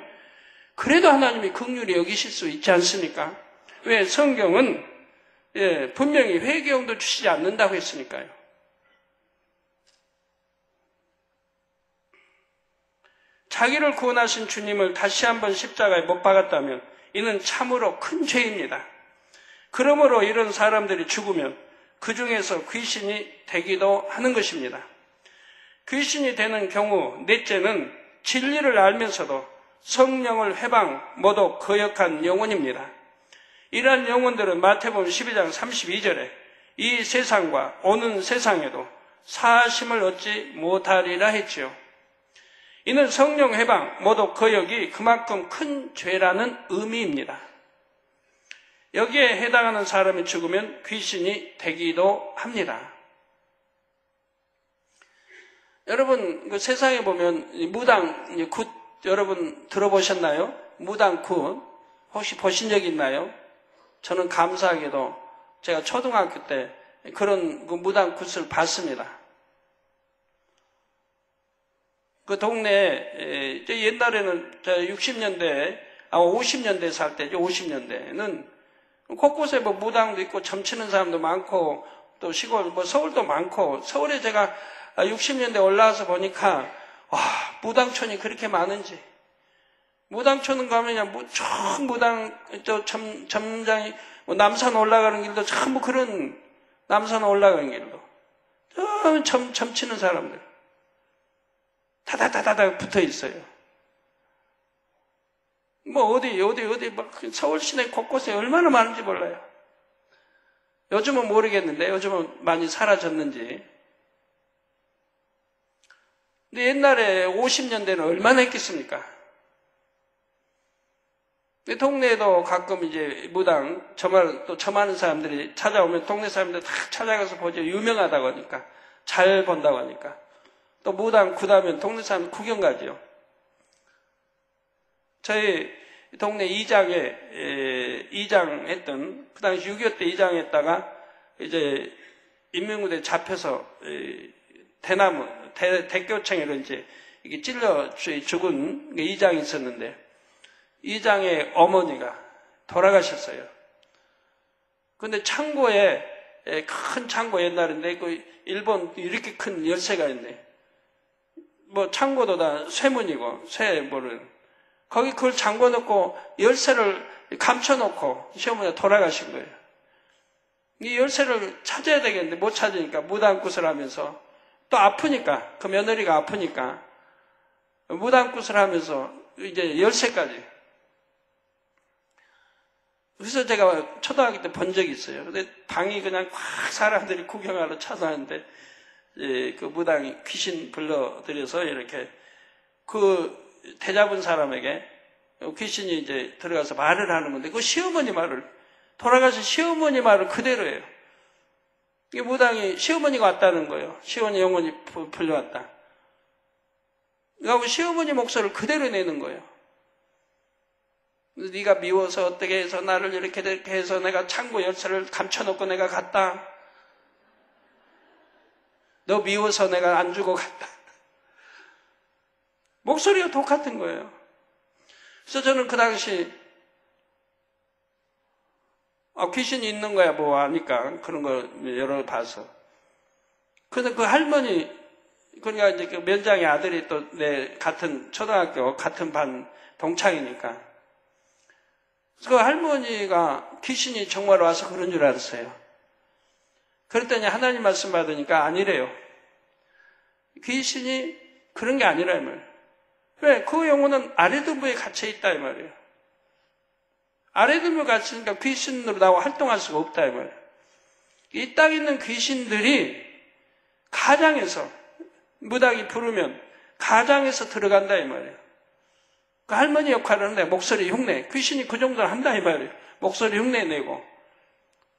그래도 하나님이 긍휼히 여기실 수 있지 않습니까? 왜? 성경은 분명히 회개용도 주시지 않는다고 했으니까요. 자기를 구원하신 주님을 다시 한번 십자가에 못 박았다면 이는 참으로 큰 죄입니다. 그러므로 이런 사람들이 죽으면 그 중에서 귀신이 되기도 하는 것입니다. 귀신이 되는 경우 넷째는 진리를 알면서도 성령을 해방, 모독, 거역한 영혼입니다. 이러한 영혼들은 마태복음 12장 32절에 이 세상과 오는 세상에도 사심을 얻지 못하리라 했지요. 이는 성령 해방, 모독, 거역이 그만큼 큰 죄라는 의미입니다. 여기에 해당하는 사람이 죽으면 귀신이 되기도 합니다. 여러분, 그 세상에 보면 무당 굿 여러분 들어보셨나요? 무당 굿 혹시 보신 적 있나요? 저는 감사하게도 제가 초등학교 때 그런 그 무당 굿을 봤습니다. 그 동네에 옛날에는 60년대, 50년대 살 때죠. 50년대는 곳곳에 뭐 무당도 있고 점치는 사람도 많고 또 시골 뭐 서울도 많고 서울에 제가 60년대 올라와서 보니까 와 무당촌이 그렇게 많은지 무당촌은 가면 전 무당 저 점장이 뭐 남산 올라가는 길도 전부 그런 남산 올라가는 길도 점치는 사람들 다다다다다 붙어 있어요. 뭐 어디 막 서울 시내 곳곳에 얼마나 많은지 몰라요. 요즘은 모르겠는데 요즘은 많이 사라졌는지. 근데 옛날에 50년대는 얼마나 했겠습니까? 동네에도 가끔 이제 무당 정말 또 점하는 사람들이 찾아오면 동네 사람들 다 찾아가서 보죠. 유명하다고 하니까 잘 본다고 하니까. 또 무당 굿하면 동네 사람 구경 가죠. 저희 동네 이장에 이장했던 그 당시 6.25 때 이장했다가 이제 인민군대에 잡혀서 대나무 대교청으로 이제 이게 찔러 죽은 이장이 있었는데 이장의 어머니가 돌아가셨어요. 근데 창고에 큰 창고 옛날인데 그 일본 이렇게 큰 열쇠가 있네. 뭐 창고도 다 쇠문이고 쇠문은 거기 그걸 잠궈 놓고 열쇠를 감춰놓고 시어머니가 돌아가신 거예요. 이 열쇠를 찾아야 되겠는데 못 찾으니까 무당굿을 하면서 또 아프니까 그 며느리가 아프니까 무당굿을 하면서 이제 열쇠까지. 그래서 제가 초등학교 때 본 적이 있어요. 근데 방이 그냥 꽉 사람들이 구경하러 찾아왔는데 그 무당이 귀신 불러들여서 이렇게 그 대잡은 사람에게 귀신이 이제 들어가서 말을 하는 건데 그 시어머니 말을 돌아가신 시어머니 말을 그대로 해요. 이 무당이 시어머니가 왔다는 거예요. 시어머니 영혼이 불려왔다. 그리고 시어머니 목소리를 그대로 내는 거예요. 네가 미워서 어떻게 해서 나를 이렇게 해서 내가 창고 열쇠를 감춰놓고 내가 갔다. 너 미워서 내가 안 주고 갔다. 목소리가 똑같은 거예요. 그래서 저는 그 당시 귀신이 있는 거야 뭐 하니까 그런 거 여러 봐서. 근데 그 할머니 그러니까 이제 그 면장의 아들이 또 내 같은 초등학교 같은 반 동창이니까 그 할머니가 귀신이 정말 와서 그런 줄 알았어요. 그랬더니 하나님 말씀 받으니까 아니래요. 귀신이 그런 게 아니라 이 말이에요. 왜? 그 영혼은 아래등부에 갇혀 있다 이 말이에요. 아래등부에 갇히니까 귀신으로 나와 활동할 수가 없다 이 말이에요. 이 땅에 있는 귀신들이 가장에서 무당이 부르면 가장에서 들어간다 이 말이에요. 그 할머니 역할을 하는데 목소리 흉내 귀신이 그 정도는 한다 이 말이에요. 목소리 흉내 내고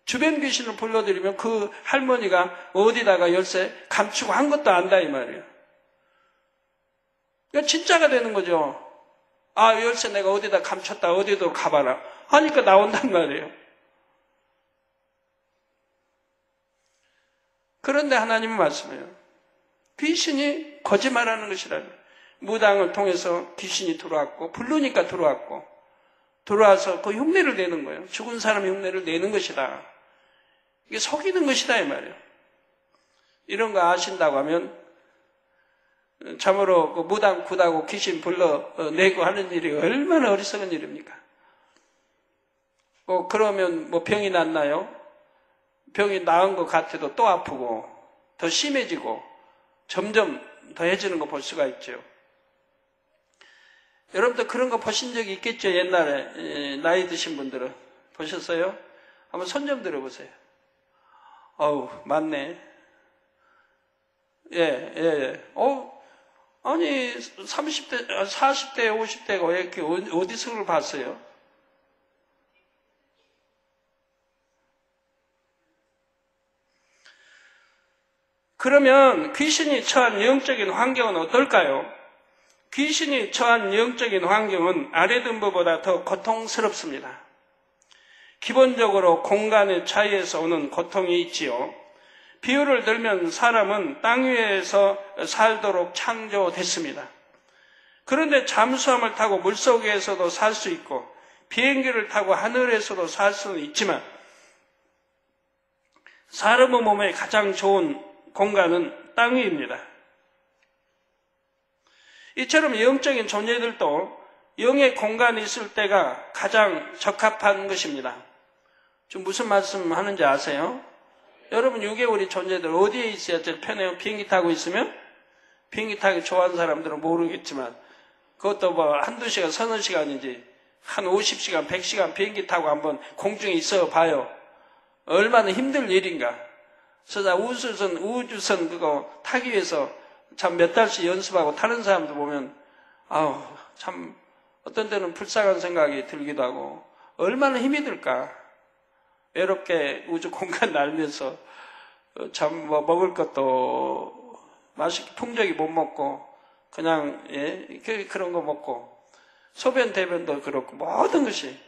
주변 귀신을 불러들이면 그 할머니가 어디다가 열쇠 감추고 한 것도 안다 이 말이에요. 그러니까 진짜가 되는 거죠. 아, 열쇠 내가 어디다 감췄다. 어디도 가봐라. 하니까 나온단 말이에요. 그런데 하나님은 말씀해요. 귀신이 거짓말하는 것이라. 무당을 통해서 귀신이 들어왔고 부르니까 들어왔고 들어와서 그 흉내를 내는 거예요. 죽은 사람 흉내를 내는 것이다. 이게 속이는 것이다 이 말이에요. 이런 거 아신다고 하면 참으로 그 무당 굿하고 귀신 불러내고 하는 일이 얼마나 어리석은 일입니까? 그러면 뭐 병이 낫나요? 병이 나은 것 같아도 또 아프고 더 심해지고 점점 더해지는 거 볼 수가 있죠. 여러분들 그런 거 보신 적이 있겠죠? 옛날에 나이 드신 분들은 보셨어요? 한번 손 좀 들어보세요. 어우, 맞네. 예. 아니 30대, 40대, 50대가 왜 이렇게 어디서 그걸 봤어요? 그러면 귀신이 처한 영적인 환경은 어떨까요? 귀신이 처한 영적인 환경은 아레등부보다 더 고통스럽습니다. 기본적으로 공간의 차이에서 오는 고통이 있지요. 비유를 들면 사람은 땅 위에서 살도록 창조됐습니다. 그런데 잠수함을 타고 물속에서도 살 수 있고 비행기를 타고 하늘에서도 살 수는 있지만 사람의 몸에 가장 좋은 공간은 땅 위입니다. 이처럼 영적인 존재들도 영의 공간이 있을 때가 가장 적합한 것입니다. 지금 무슨 말씀 하는지 아세요? 여러분 6개월이 존재들 어디에 있어야 제일 편해요? 비행기 타고 있으면? 비행기 타기 좋아하는 사람들은 모르겠지만 그것도 뭐 한두 시간, 서너 시간이지 한 50시간, 100시간 비행기 타고 한번 공중에 있어 봐요. 얼마나 힘들 일인가. 그래서 우주선 그거 타기 위해서 참 몇 달씩 연습하고 타는 사람도 보면 아우 참 어떤 때는 불쌍한 생각이 들기도 하고 얼마나 힘이 들까. 외롭게 우주 공간 날면서 참 뭐 먹을 것도 맛있게 풍족히 못 먹고 그냥 그런 거 먹고 소변 대변도 그렇고 모든 것이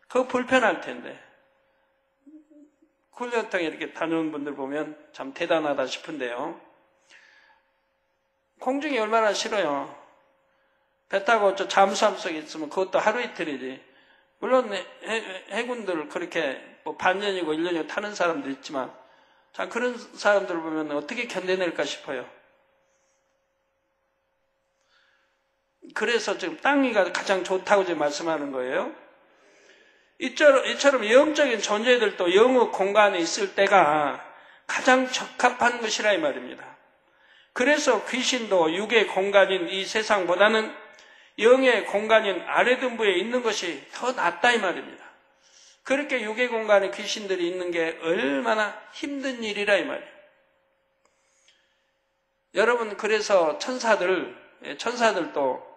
그거 불편할 텐데 훈련통에 이렇게 다니는 분들 보면 참 대단하다 싶은데요. 공중이 얼마나 싫어요. 배 타고 저 잠수함 속에 있으면 그것도 하루 이틀이지. 물론 해군들 그렇게 뭐 반년이고 1년이고 타는 사람도 있지만 참 그런 사람들을 보면 어떻게 견뎌낼까 싶어요. 그래서 지금 땅 위가 가장 좋다고 지금 말씀하는 거예요. 이처럼 영적인 존재들도 영의 공간에 있을 때가 가장 적합한 것이라 이 말입니다. 그래서 귀신도 육의 공간인 이 세상보다는 영의 공간인 아레등부에 있는 것이 더 낫다 이 말입니다. 그렇게 육의 공간에 귀신들이 있는 게 얼마나 힘든 일이라 이 말이에요. 여러분 그래서 천사들도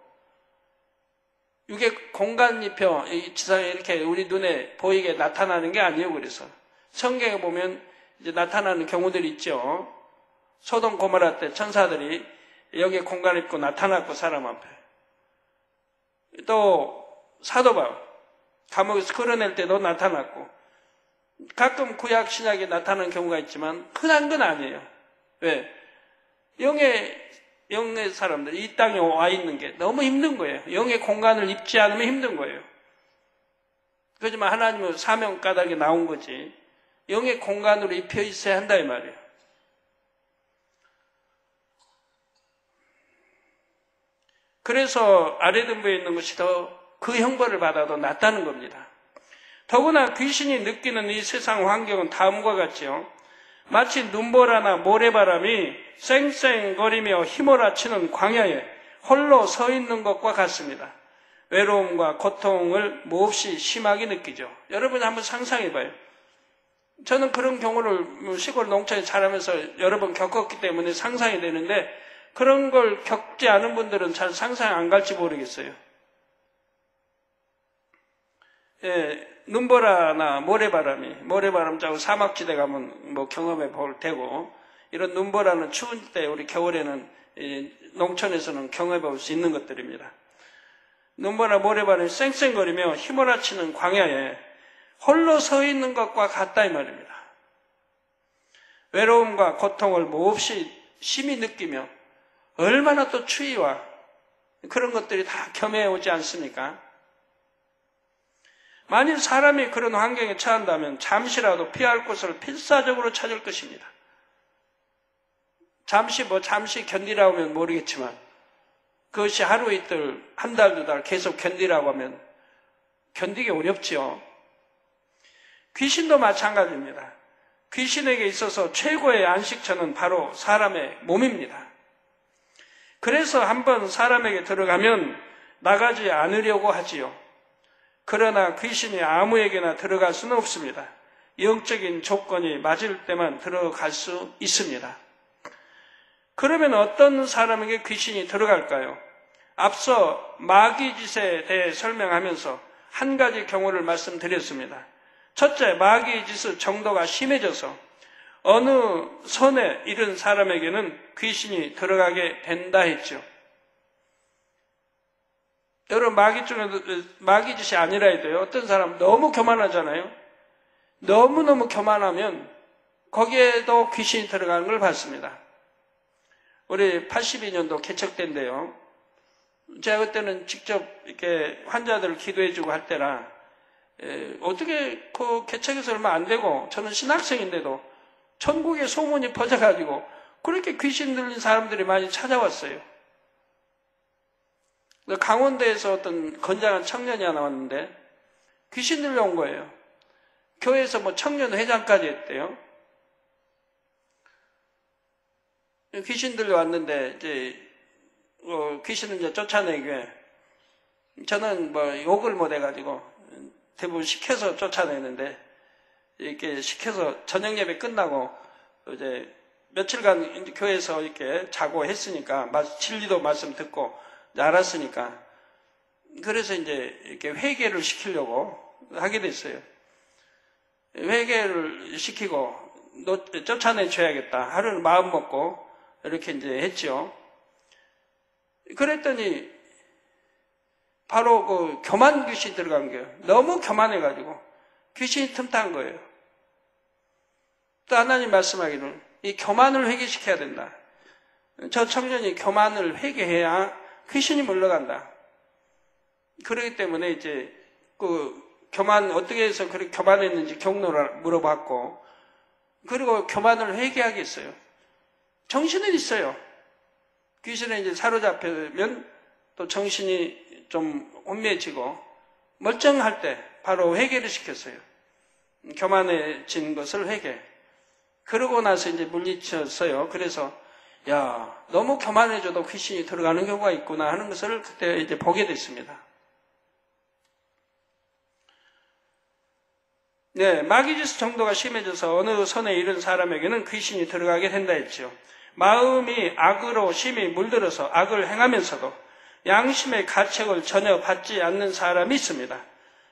육의 공간잎혀 지상에 이렇게 우리 눈에 보이게 나타나는 게 아니에요. 그래서 성경에 보면 이제 나타나는 경우들이 있죠. 소돔 고모라 때 천사들이 여기에 공간 입고 나타났고 사람 앞에. 또 사도 바울 감옥에서 끌어낼 때도 나타났고 가끔 구약 신약에 나타나는 경우가 있지만 흔한 건 아니에요. 왜? 영의 사람들이 이 땅에 와 있는 게 너무 힘든 거예요. 영의 공간을 입지 않으면 힘든 거예요. 그렇지만 하나님은 사명 까닭에 나온 거지. 영의 공간으로 입혀 있어야 한다 이 말이에요. 그래서 아레등부에 있는 것이 더 그 형벌을 받아도 낫다는 겁니다. 더구나 귀신이 느끼는 이 세상 환경은 다음과 같지요. 마치 눈보라나 모래바람이 쌩쌩거리며 휘몰아치는 광야에 홀로 서 있는 것과 같습니다. 외로움과 고통을 몹시 심하게 느끼죠. 여러분이 한번 상상해봐요. 저는 그런 경우를 시골 농촌에 자라면서 여러 번 겪었기 때문에 상상이 되는데 그런 걸 겪지 않은 분들은 잘 상상 안 갈지 모르겠어요. 눈보라나 모래바람 짜고 사막지대 가면 뭐 경험해 볼 테고, 이런 눈보라는 추운 때 우리 겨울에는 농촌에서는 경험해 볼 수 있는 것들입니다. 눈보라 모래바람이 쌩쌩거리며 휘몰아치는 광야에 홀로 서 있는 것과 같다 이 말입니다. 외로움과 고통을 몹시 심히 느끼며 얼마나 또 추위와 그런 것들이 다 겸해 오지 않습니까? 만일 사람이 그런 환경에 처한다면 잠시라도 피할 곳을 필사적으로 찾을 것입니다. 잠시 견디라고 하면 모르겠지만, 그것이 하루 이틀, 한 달, 두 달 계속 견디라고 하면 견디기 어렵지요. 귀신도 마찬가지입니다. 귀신에게 있어서 최고의 안식처는 바로 사람의 몸입니다. 그래서 한번 사람에게 들어가면 나가지 않으려고 하지요. 그러나 귀신이 아무에게나 들어갈 수는 없습니다. 영적인 조건이 맞을 때만 들어갈 수 있습니다. 그러면 어떤 사람에게 귀신이 들어갈까요? 앞서 마귀짓에 대해 설명하면서 한 가지 경우를 말씀드렸습니다. 첫째, 마귀짓의 정도가 심해져서 어느 선에 이른 사람에게는 귀신이 들어가게 된다 했죠. 여러분, 마귀짓이 아니라 해도요, 어떤 사람 너무 교만하잖아요. 너무너무 교만하면 거기에도 귀신이 들어가는 걸 봤습니다. 우리 82년도 개척된데요. 제가 그때는 직접 이렇게 환자들을 기도해주고 할 때라, 어떻게 그 개척에서 얼마 안 되고, 저는 신학생인데도 전국에 소문이 퍼져가지고 그렇게 귀신 들린 사람들이 많이 찾아왔어요. 강원도에서 어떤 건장한 청년이 하나 왔는데 귀신 들려온 거예요. 교회에서 뭐 청년 회장까지 했대요. 귀신 들려왔는데 이제 귀신을 이제 쫓아내기 위해, 저는 뭐 욕을 못 해가지고 대부분 시켜서 쫓아내는데, 이렇게 시켜서 저녁 예배 끝나고 이제 며칠간 교회에서 이렇게 자고 했으니까, 진리도 말씀 듣고 알았으니까, 그래서 이제 이렇게 회개를 시키려고 하게 됐어요. 회개를 시키고 쫓아내 줘야겠다 하루는 마음 먹고 이렇게 이제 했죠. 그랬더니 바로 그 교만 귀신이 들어간 거예요. 너무 교만해가지고 귀신이 틈타는 거예요. 또 하나님 말씀하기를 이 교만을 회개시켜야 된다. 저 청년이 교만을 회개해야 귀신이 물러간다. 그렇기 때문에 이제 그 교만 어떻게 해서 그렇게 교만했는지 경로를 물어봤고, 그리고 교만을 회개하겠어요. 정신은 있어요. 귀신에 이제 사로잡히면 또 정신이 좀 혼미해지고 멀쩡할 때 바로 회개를 시켰어요. 교만해진 것을 회개. 그러고 나서 이제 물리쳤어요. 그래서 야, 너무 교만해져도 귀신이 들어가는 경우가 있구나 하는 것을 그때 이제 보게 됐습니다. 네, 마귀짓 정도가 심해져서 어느 선에 이른 사람에게는 귀신이 들어가게 된다 했죠. 마음이 악으로 심히 물들어서 악을 행하면서도 양심의 가책을 전혀 받지 않는 사람이 있습니다.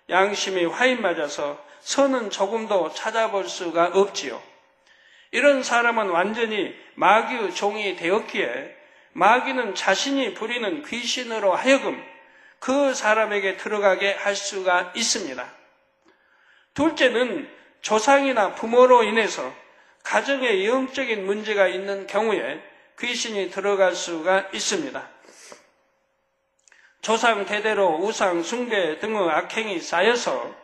양심이 화인 맞아서 선은 조금도 찾아볼 수가 없지요. 이런 사람은 완전히 마귀의 종이 되었기에 마귀는 자신이 부리는 귀신으로 하여금 그 사람에게 들어가게 할 수가 있습니다. 둘째는 조상이나 부모로 인해서 가정에 영적인 문제가 있는 경우에 귀신이 들어갈 수가 있습니다. 조상 대대로 우상 숭배 등의 악행이 쌓여서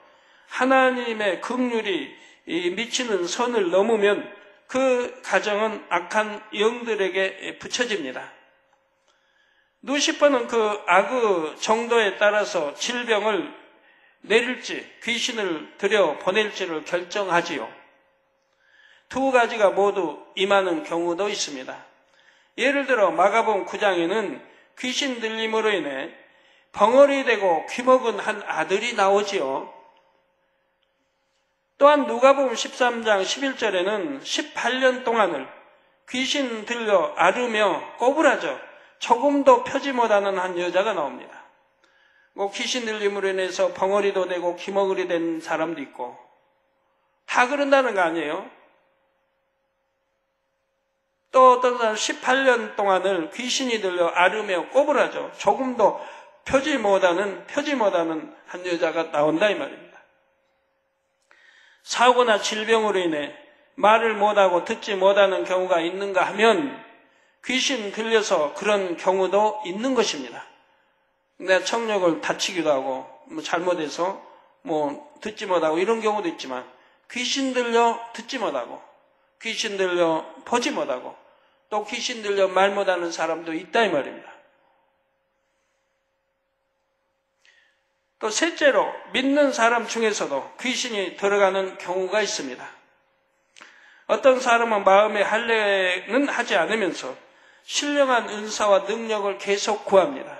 하나님의 긍휼이 미치는 선을 넘으면 그 가정은 악한 영들에게 붙여집니다. 루시퍼는 그 악의 정도에 따라서 질병을 내릴지 귀신을 들여 보낼지를 결정하지요. 두 가지가 모두 임하는 경우도 있습니다. 예를 들어 마가복음 9장에는 귀신 들림으로 인해 벙어리 되고 귀먹은 한 아들이 나오지요. 또한 누가복음 13장 11절에는 18년 동안을 귀신 들려 앓으며 꼬부라져 조금도 펴지 못하는 한 여자가 나옵니다. 뭐 귀신 들림으로 인해서 벙어리도 되고 기머글이 된 사람도 있고 다 그런다는 거 아니에요? 또 어떤 사람 18년 동안을 귀신이 들려 앓으며 꼬부라져 조금도 표지 못하는 한 여자가 나온다 이 말입니다. 사고나 질병으로 인해 말을 못하고 듣지 못하는 경우가 있는가 하면 귀신 들려서 그런 경우도 있는 것입니다. 내가 청력을 다치기도 하고 잘못해서 듣지 못하고 이런 경우도 있지만 귀신 들려 듣지 못하고 귀신 들려 보지 못하고 또 귀신 들려 말 못하는 사람도 있다 이 말입니다. 또 셋째로 믿는 사람 중에서도 귀신이 들어가는 경우가 있습니다. 어떤 사람은 마음에 할례는 하지 않으면서 신령한 은사와 능력을 계속 구합니다.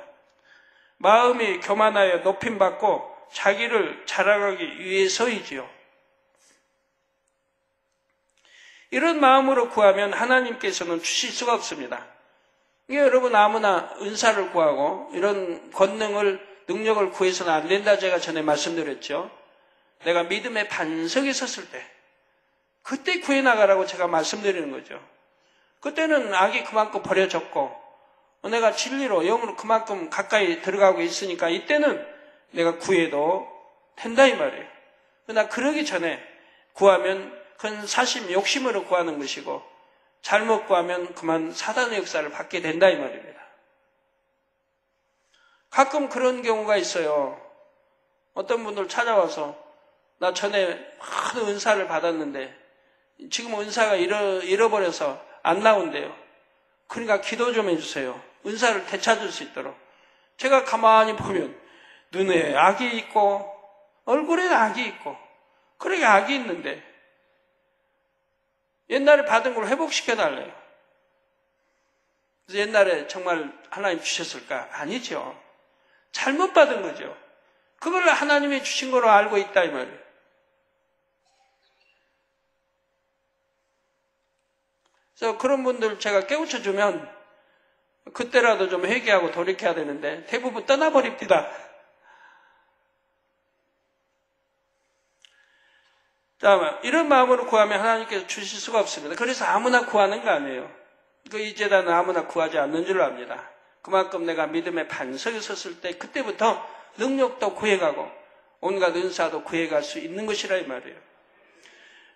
마음이 교만하여 높임받고 자기를 자랑하기 위해서이지요. 이런 마음으로 구하면 하나님께서는 주실 수가 없습니다. 여러분 아무나 은사를 구하고 이런 권능을 능력을 구해서는 안 된다 제가 전에 말씀드렸죠. 내가 믿음의 반석에 섰을 때 그때 구해나가라고 제가 말씀드리는 거죠. 그때는 악이 그만큼 버려졌고 내가 진리로 영으로 그만큼 가까이 들어가고 있으니까 이때는 내가 구해도 된다 이 말이에요. 그러나 그러기 전에 구하면 그건 사심, 욕심으로 구하는 것이고 잘못 구하면 그만 사단의 역사를 받게 된다 이 말입니다. 가끔 그런 경우가 있어요. 어떤 분들 찾아와서 나 전에 많은 은사를 받았는데 지금 은사가 잃어버려서 안 나온대요. 그러니까 기도 좀 해주세요. 은사를 되찾을 수 있도록. 제가 가만히 보면 눈에 악이 있고 얼굴에 악이 있고 그러게 악이 있는데 옛날에 받은 걸 회복시켜달래요. 그래서 옛날에 정말 하나님 주셨을까? 아니죠. 잘못 받은 거죠. 그걸 하나님이 주신 거로 알고 있다 이 말이에요. 그래서 그런 분들 제가 깨우쳐주면 그때라도 좀 회개하고 돌이켜야 되는데 대부분 떠나버립니다. 자, 이런 마음으로 구하면 하나님께서 주실 수가 없습니다. 그래서 아무나 구하는 거 아니에요. 이 제단은 아무나 구하지 않는 줄 압니다. 그만큼 내가 믿음의 반석에 섰을 때 그때부터 능력도 구해가고 온갖 은사도 구해갈 수 있는 것이라 이 말이에요.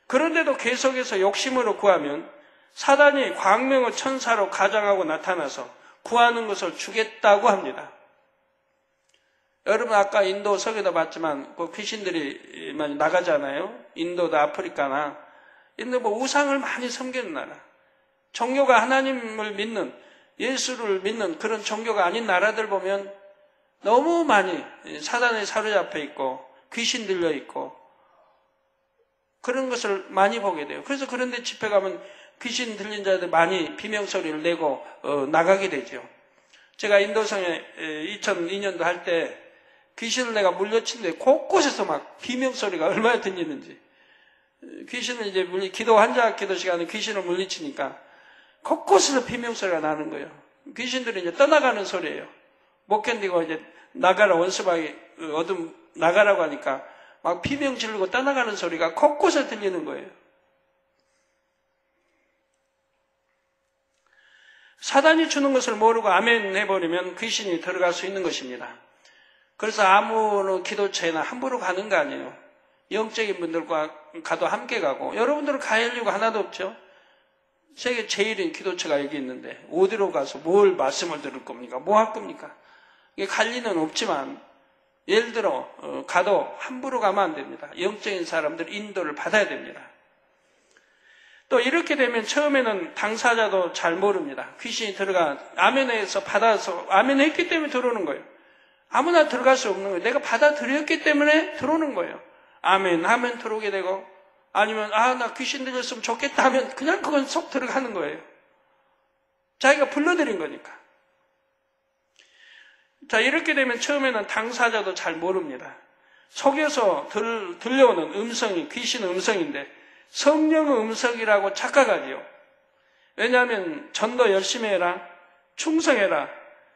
그런데도 계속해서 욕심으로 구하면 사단이 광명을 천사로 가장하고 나타나서 구하는 것을 주겠다고 합니다. 여러분 아까 인도 서기도 봤지만 귀신들이 많이 나가잖아요. 인도도 아프리카나 인도 우상을 많이 섬기는 나라. 종교가 하나님을 믿는 예수를 믿는 그런 종교가 아닌 나라들 보면 너무 많이 사단에 사로잡혀 있고 귀신 들려 있고 그런 것을 많이 보게 돼요. 그래서 그런 데 집회 가면 귀신 들린 자들 많이 비명소리를 내고 나가게 되죠. 제가 인도성에 2002년도 할 때 귀신을 내가 물려치는데 곳곳에서 막 비명소리가 얼마나 들리는지 귀신을 이제 기도 환자 기도 시간에 귀신을 물리치니까 곳곳에서 비명소리가 나는 거예요. 귀신들이 이제 떠나가는 소리예요. 못 견디고 이제 나가라 원수박이 어둠 나가라고 하니까 막 비명 지르고 떠나가는 소리가 곳곳에 들리는 거예요. 사단이 주는 것을 모르고 아멘 해버리면 귀신이 들어갈 수 있는 것입니다. 그래서 아무 기도처에나 함부로 가는 거 아니에요. 영적인 분들과 가도 함께 가고 여러분들은 가야 이유가 하나도 없죠. 세계 제일인 기도처가 여기 있는데 어디로 가서 뭘 말씀을 들을 겁니까? 뭐 할 겁니까? 이게 갈 리는 없지만 예를 들어 가도 함부로 가면 안 됩니다. 영적인 사람들 인도를 받아야 됩니다. 또 이렇게 되면 처음에는 당사자도 잘 모릅니다. 귀신이 들어가 아멘에서 받아서 아멘했기 때문에 들어오는 거예요. 아무나 들어갈 수 없는 거예요. 내가 받아들였기 때문에 들어오는 거예요. 아멘 하면 들어오게 되고 아니면 나 귀신 들렸으면 좋겠다 하면 그냥 그건 쏙 들어가는 거예요. 자기가 불러들인 거니까. 자, 이렇게 되면 처음에는 당사자도 잘 모릅니다. 속여서 들려오는 음성이 귀신 음성인데 성령의 음성이라고 착각하지요. 왜냐하면 전도 열심히 해라, 충성해라,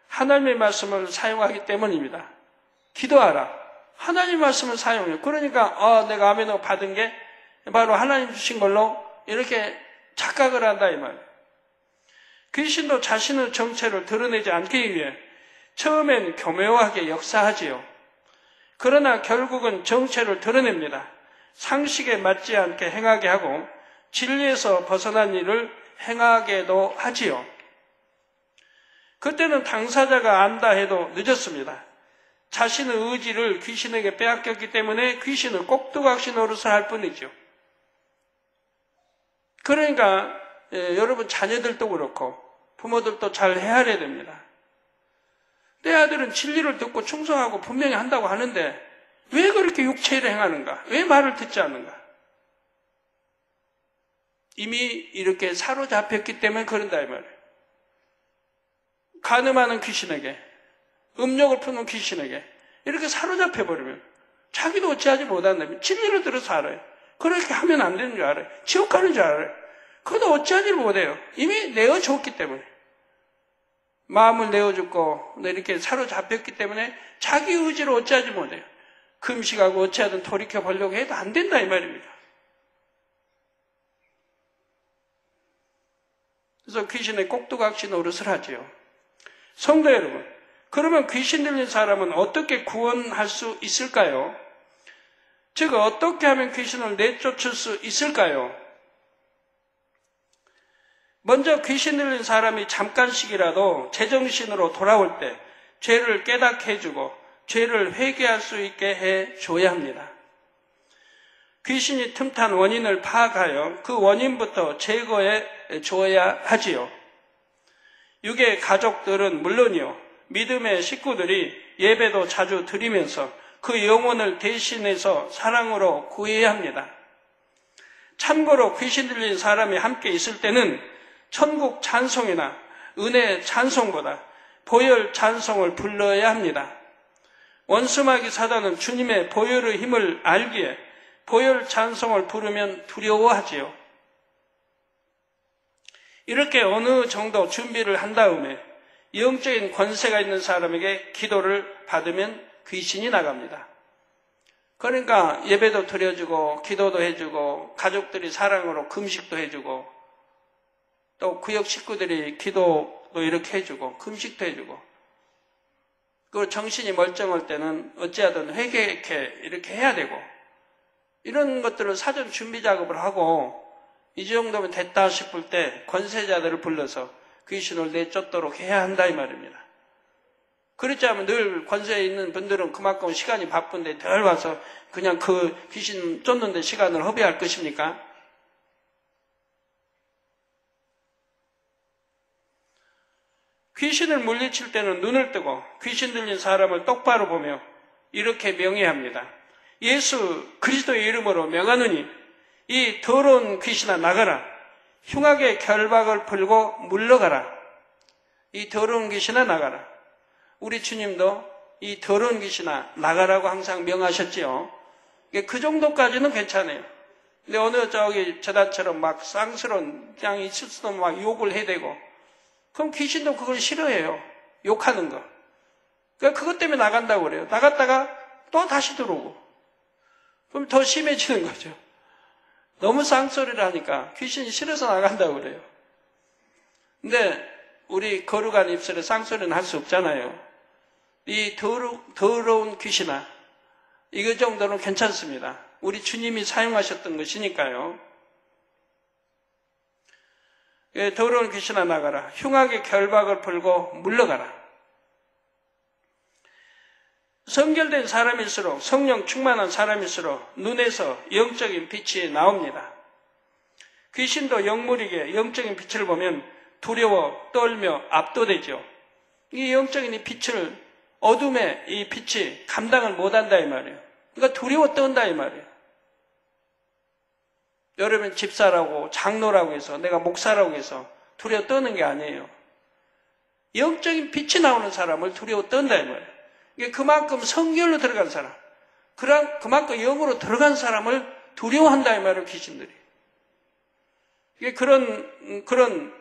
하나님의 말씀을 사용하기 때문입니다. 기도하라. 하나님 말씀을 사용해요. 그러니까 내가 아멘을 받은 게 바로 하나님 주신 걸로 이렇게 착각을 한다 이 말이에요. 귀신도 자신의 정체를 드러내지 않기 위해 처음엔 교묘하게 역사하지요. 그러나 결국은 정체를 드러냅니다. 상식에 맞지 않게 행하게 하고 진리에서 벗어난 일을 행하게도 하지요. 그때는 당사자가 안다 해도 늦었습니다. 자신의 의지를 귀신에게 빼앗겼기 때문에 귀신을 꼭두각시 노릇을 할 뿐이죠. 그러니까 여러분 자녀들도 그렇고 부모들도 잘 헤아려야 됩니다. 내 아들은 진리를 듣고 충성하고 분명히 한다고 하는데 왜 그렇게 육체를 행하는가? 왜 말을 듣지 않는가? 이미 이렇게 사로잡혔기 때문에 그런다 이 말이에요. 간음하는 귀신에게, 음욕을 푸는 귀신에게 이렇게 사로잡혀 버리면 자기도 어찌하지 못한다면 진리를 들어서 알아요. 그렇게 하면 안 되는 줄 알아요. 지옥 가는 줄 알아요. 그것도 어찌하지를 못해요. 이미 내어줬기 때문에. 마음을 내어줬고 이렇게 사로잡혔기 때문에 자기 의지로 어찌하지 못해요. 금식하고 어찌하든 돌이켜 보려고 해도 안 된다 이 말입니다. 그래서 귀신의 꼭두각시 노릇을 하지요. 성도 여러분, 그러면 귀신 들린 사람은 어떻게 구원할 수 있을까요? 즉 어떻게 하면 귀신을 내쫓을 수 있을까요? 먼저 귀신 들린 사람이 잠깐씩이라도 제정신으로 돌아올 때 죄를 깨닫게 해주고 죄를 회개할 수 있게 해줘야 합니다. 귀신이 틈탄 원인을 파악하여 그 원인부터 제거해 줘야 하지요. 육의 가족들은 물론이요, 믿음의 식구들이 예배도 자주 드리면서 그 영혼을 대신해서 사랑으로 구해야 합니다. 참고로 귀신 들린 사람이 함께 있을 때는 천국 찬송이나 은혜 찬송보다 보혈 찬송을 불러야 합니다. 원수마귀 사단은 주님의 보혈의 힘을 알기에 보혈 찬송을 부르면 두려워하지요. 이렇게 어느 정도 준비를 한 다음에 영적인 권세가 있는 사람에게 기도를 받으면 귀신이 나갑니다. 그러니까 예배도 드려주고 기도도 해주고 가족들이 사랑으로 금식도 해주고 또 구역 식구들이 기도도 이렇게 해주고 금식도 해주고 그리고 정신이 멀쩡할 때는 어찌하든 회개케 이렇게 해야 되고 이런 것들을 사전 준비 작업을 하고 이 정도면 됐다 싶을 때 권세자들을 불러서 귀신을 내쫓도록 해야 한다 이 말입니다. 그렇지 않으면 늘 권세에 있는 분들은 그만큼 시간이 바쁜데 덜 와서 그냥 그 귀신 쫓는데 시간을 허비할 것입니까? 귀신을 물리칠 때는 눈을 뜨고 귀신 들린 사람을 똑바로 보며 이렇게 명예합니다. 예수 그리스도의 이름으로 명하느니 이 더러운 귀신아 나가라. 흉악의 결박을 풀고 물러가라. 이 더러운 귀신아 나가라. 우리 주님도 이 더러운 귀신아 나가라고 항상 명하셨지요. 그 정도까지는 괜찮아요. 근데 어느 저단처럼 막 쌍스러운 그냥 있을 수도 막 욕을 해대고 그럼 귀신도 그걸 싫어해요. 욕하는 거. 그러니까 그것 때문에 나간다고 그래요. 나갔다가 또 다시 들어오고. 그럼 더 심해지는 거죠. 너무 쌍소리를 하니까 귀신이 싫어서 나간다고 그래요. 근데 우리 거룩한 입술에 쌍소리는 할 수 없잖아요. 이 더러운 귀신아 이거 정도는 괜찮습니다. 우리 주님이 사용하셨던 것이니까요. 더러운 귀신아 나가라. 흉악의 결박을 풀고 물러가라. 성결된 사람일수록 성령 충만한 사람일수록 눈에서 영적인 빛이 나옵니다. 귀신도 영물에게 영적인 빛을 보면 두려워 떨며 압도되죠. 이 영적인 이 빛을 어둠의 이 빛이 감당을 못한다 이 말이에요. 그러니까 두려워 떤다 이 말이에요. 여러분 집사라고 장로라고 해서 내가 목사라고 해서 두려워 떠는 게 아니에요. 영적인 빛이 나오는 사람을 두려워 떤다 이 말이에요. 이게 그만큼 성결로 들어간 사람, 그만큼 영으로 들어간 사람을 두려워한다 이 말이에요. 귀신들이. 이게 그런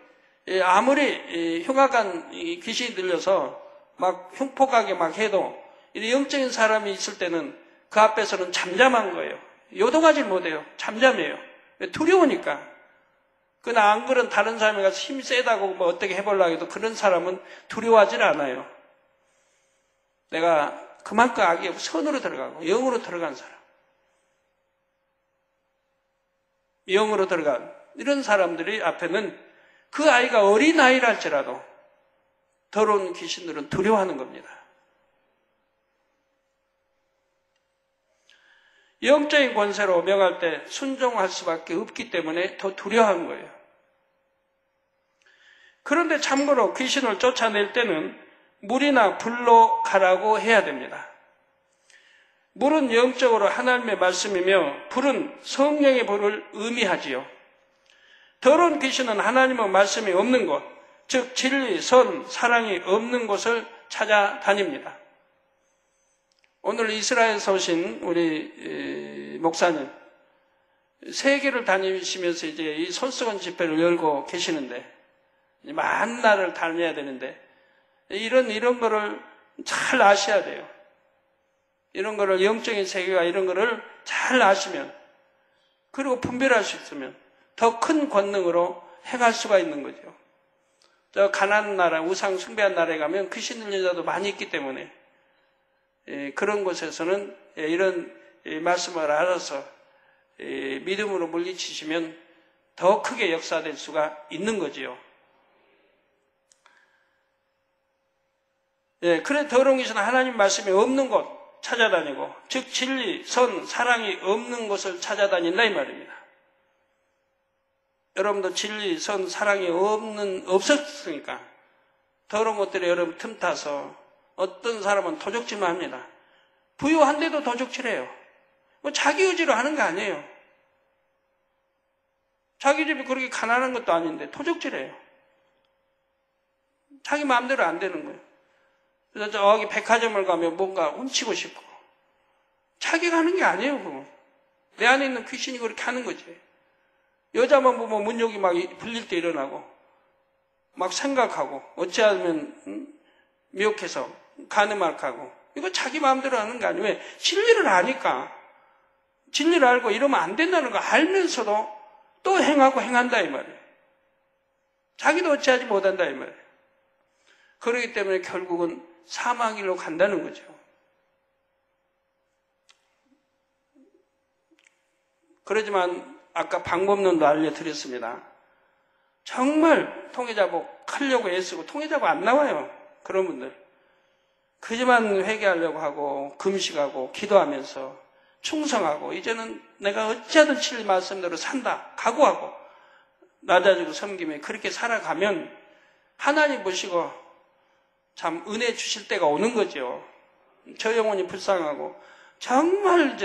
아무리 흉악한 귀신이 들려서 막 흉폭하게 막 해도 이 영적인 사람이 있을 때는 그 앞에서는 잠잠한 거예요. 요동하지 못해요. 잠잠해요. 두려우니까. 그러나 안 그런 다른 사람이 가서 힘이 세다고 뭐 어떻게 해보려고 해도 그런 사람은 두려워하지 않아요. 내가 그만큼 악이 선으로 들어가고 영으로 들어간 사람. 영으로 들어간 이런 사람들이 앞에는 그 아이가 어린 아이랄지라도 더러운 귀신들은 두려워하는 겁니다. 영적인 권세로 명할 때 순종할 수밖에 없기 때문에 더 두려워한 거예요. 그런데 참고로 귀신을 쫓아낼 때는 물이나 불로 가라고 해야 됩니다. 물은 영적으로 하나님의 말씀이며 불은 성령의 불을 의미하지요. 더러운 귀신은 하나님의 말씀이 없는 곳, 즉 진리, 선, 사랑이 없는 곳을 찾아다닙니다. 오늘 이스라엘에서 오신 우리 목사님, 세계를 다니시면서 이제 이 손수건 집회를 열고 계시는데, 많은 나라를 다녀야 되는데, 이런 거를 잘 아셔야 돼요. 이런 거를 영적인 세계가 이런 거를 잘 아시면, 그리고 분별할 수 있으면 더 큰 권능으로 행할 수가 있는 거죠. 저 가나안 나라, 우상 숭배한 나라에 가면 귀신 들린 자도 많이 있기 때문에 그런 곳에서는 이런 말씀을 알아서 믿음으로 물리치시면 더 크게 역사될 수가 있는 거지요. 그래 더러운 귀신은 하나님 말씀이 없는 곳 찾아다니고, 즉 진리, 선, 사랑이 없는 곳을 찾아다닌다 이 말입니다. 여러분도 진리, 선, 사랑이 없었으니까 더러운 것들이 여러분 틈타서 어떤 사람은 도적질만 합니다. 부유한데도 도적질해요. 뭐 자기 의지로 하는 거 아니에요. 자기 집이 그렇게 가난한 것도 아닌데 도적질해요. 자기 마음대로 안 되는 거예요. 그래서 저기 백화점을 가면 뭔가 훔치고 싶고, 자기가 하는 게 아니에요. 그거. 내 안에 있는 귀신이 그렇게 하는 거지. 여자만 보면 문욕이 막 불릴 때 일어나고 막 생각하고 어찌하면 미혹해서 가늠할까고, 이거 자기 마음대로 하는 거 아니에요. 왜? 진리를 아니까. 진리를 알고 이러면 안 된다는 거 알면서도 또 행하고 행한다 이 말이에요. 자기도 어찌하지 못한다 이 말이에요. 그렇기 때문에 결국은 사망길로 간다는 거죠. 그러지만 아까 방법론도 알려드렸습니다. 정말 통해자복 하려고 애쓰고 통해자복 안 나와요. 그런 분들. 그지만 회개하려고 하고 금식하고 기도하면서 충성하고 이제는 내가 어찌하든 진리 말씀대로 산다 각오하고 낮아지고 섬기며 그렇게 살아가면 하나님 보시고 참 은혜 주실 때가 오는 거죠. 저 영혼이 불쌍하고 정말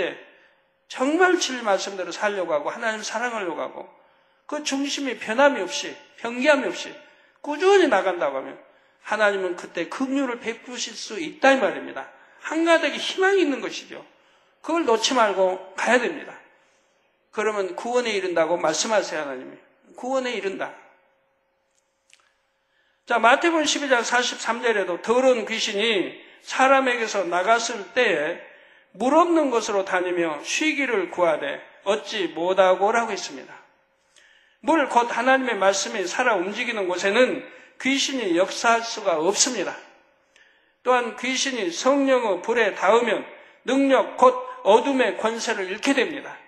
진리 말씀대로 살려고 하고 하나님 사랑하려고 하고 그 중심이 변함이 없이 변기함이 없이 꾸준히 나간다고 하면 하나님은 그때 긍휼을 베푸실 수 있다 이 말입니다. 한가득에 희망이 있는 것이죠. 그걸 놓지 말고 가야 됩니다. 그러면 구원에 이른다고 말씀하세요. 하나님이 구원에 이른다. 자, 마태복음 12장 43절에도 더러운 귀신이 사람에게서 나갔을 때에 물 없는 곳으로 다니며 쉬기를 구하되 얻지 못하고라고 했습니다. 물 곧 하나님의 말씀이 살아 움직이는 곳에는 귀신이 역사할 수가 없습니다. 또한 귀신이 성령의 불에 닿으면 능력 곧 어둠의 권세를 잃게 됩니다.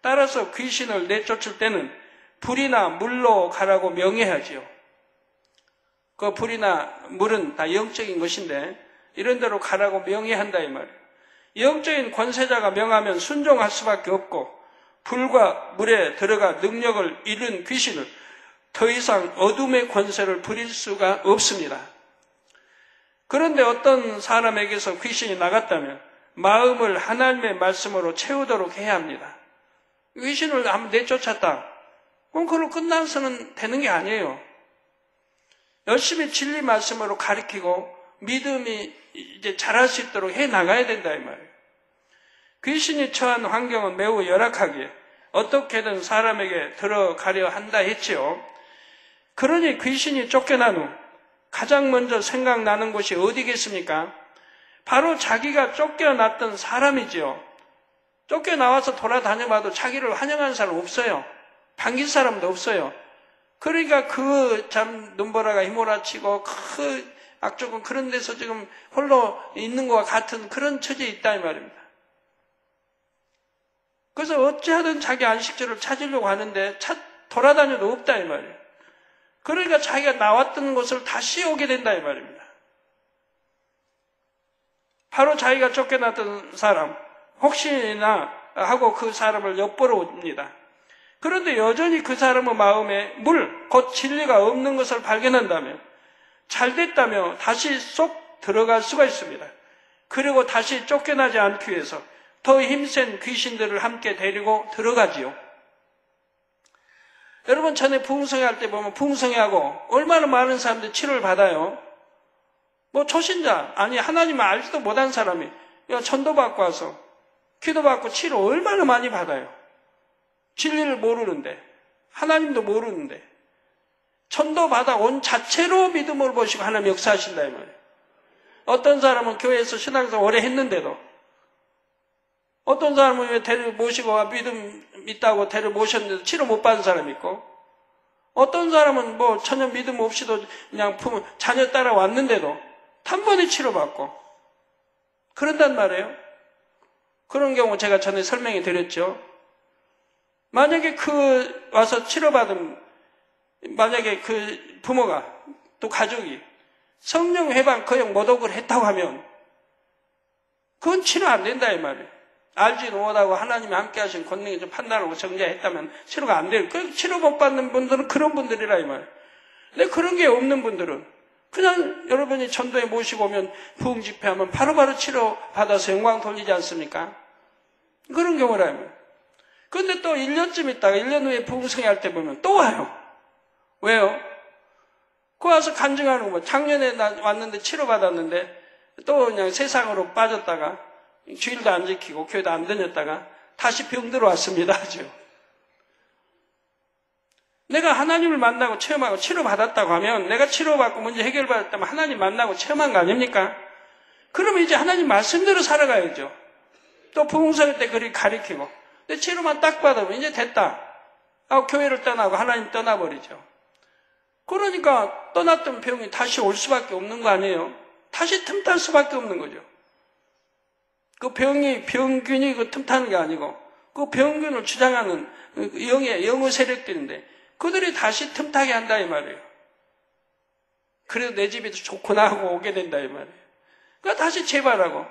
따라서 귀신을 내쫓을 때는 불이나 물로 가라고 명해야지요. 그 불이나 물은 다 영적인 것인데 이런 데로 가라고 명해한다 이 말이에요. 영적인 권세자가 명하면 순종할 수밖에 없고 불과 물에 들어가 능력을 잃은 귀신을 더 이상 어둠의 권세를 부릴 수가 없습니다. 그런데 어떤 사람에게서 귀신이 나갔다면 마음을 하나님의 말씀으로 채우도록 해야 합니다. 귀신을 한번 내쫓았다. 그럼 그걸로 끝나서는 되는 게 아니에요. 열심히 진리 말씀으로 가르치고 믿음이 이제 자랄 수 있도록 해 나가야 된다 이 말이에요. 귀신이 처한 환경은 매우 열악하기에 어떻게든 사람에게 들어가려 한다 했지요. 그러니 귀신이 쫓겨난 후 가장 먼저 생각나는 곳이 어디겠습니까? 바로 자기가 쫓겨났던 사람이지요. 쫓겨나와서 돌아다녀봐도 자기를 환영하는 사람 없어요. 반길 사람도 없어요. 그러니까 그 참 눈보라가 휘몰아치고 그 악조건 그런 데서 지금 홀로 있는 것과 같은 그런 처지에 있다 이 말입니다. 그래서 어찌하든 자기 안식처를 찾으려고 하는데 돌아다녀도 없다 이 말이에요. 그러니까 자기가 나왔던 곳을 다시 오게 된다 이 말입니다. 바로 자기가 쫓겨났던 사람 혹시나 하고 그 사람을 엿보러 옵니다. 그런데 여전히 그 사람의 마음에 곧 진리가 없는 것을 발견한다면 잘됐다며 다시 쏙 들어갈 수가 있습니다. 그리고 다시 쫓겨나지 않기 위해서 더 힘센 귀신들을 함께 데리고 들어가지요. 여러분 전에 부흥성회 할 때 보면 부흥성회하고 얼마나 많은 사람들이 치료를 받아요. 뭐 초신자 아니 하나님을 알지도 못한 사람이 전도받고 와서 기도받고 치료 얼마나 많이 받아요. 진리를 모르는데 하나님도 모르는데 전도받아 온 자체로 믿음을 보시고 하나님 역사하신다 이 말이에요. 어떤 사람은 교회에서 신앙생활 오래 했는데도 어떤 사람은 왜 데려 모시고 믿음 있다고 데려 모셨는데도 치료 못 받은 사람이 있고 어떤 사람은 뭐 전혀 믿음 없이도 그냥 자녀 따라왔는데도 단번에 치료받고 그런단 말이에요. 그런 경우 제가 전에 설명해 드렸죠. 만약에 와서 치료받은 만약에 그 부모가 또 가족이 성령 회방 거역 모독을 했다고 하면 그건 치료 안 된다 이 말이에요. 알지도 못하고 하나님이 함께 하신 권능이 좀 판단하고 정죄했다면 치료가 안 돼요. 그 치료 못 받는 분들은 그런 분들이라 이 말이에요. 근데 그런 게 없는 분들은 그냥 여러분이 전도에 모시고 오면 부흥 집회하면 바로바로 치료 받아서 영광 돌리지 않습니까? 그런 경우라 이 말이에요. 그런데 또 1년쯤 있다가 1년 후에 부흥성회 할 때 보면 또 와요. 왜요? 그 와서 간증하는 거 작년에 나 왔는데 치료받았는데 또 그냥 세상으로 빠졌다가 주일도 안 지키고 교회도 안 다녔다가 다시 병 들어왔습니다. 아주. 내가 하나님을 만나고 체험하고 치료받았다고 하면 내가 치료받고 문제 해결받았다면 하나님 만나고 체험한 거 아닙니까? 그러면 이제 하나님 말씀대로 살아가야죠. 또 부흥성회 때 그리 가리키고 근데 치료만 딱 받으면 이제 됐다. 하고 교회를 떠나고 하나님 떠나버리죠. 그러니까 떠났던 병이 다시 올 수밖에 없는 거 아니에요? 다시 틈탈 수밖에 없는 거죠. 그 병균이 그 틈타는 게 아니고 그 병균을 주장하는 영의 세력들인데 그들이 다시 틈타게 한다 이 말이에요. 그래도 내 집이 좋구나 하고 오게 된다 이 말이에요. 그러니까 다시 재발하고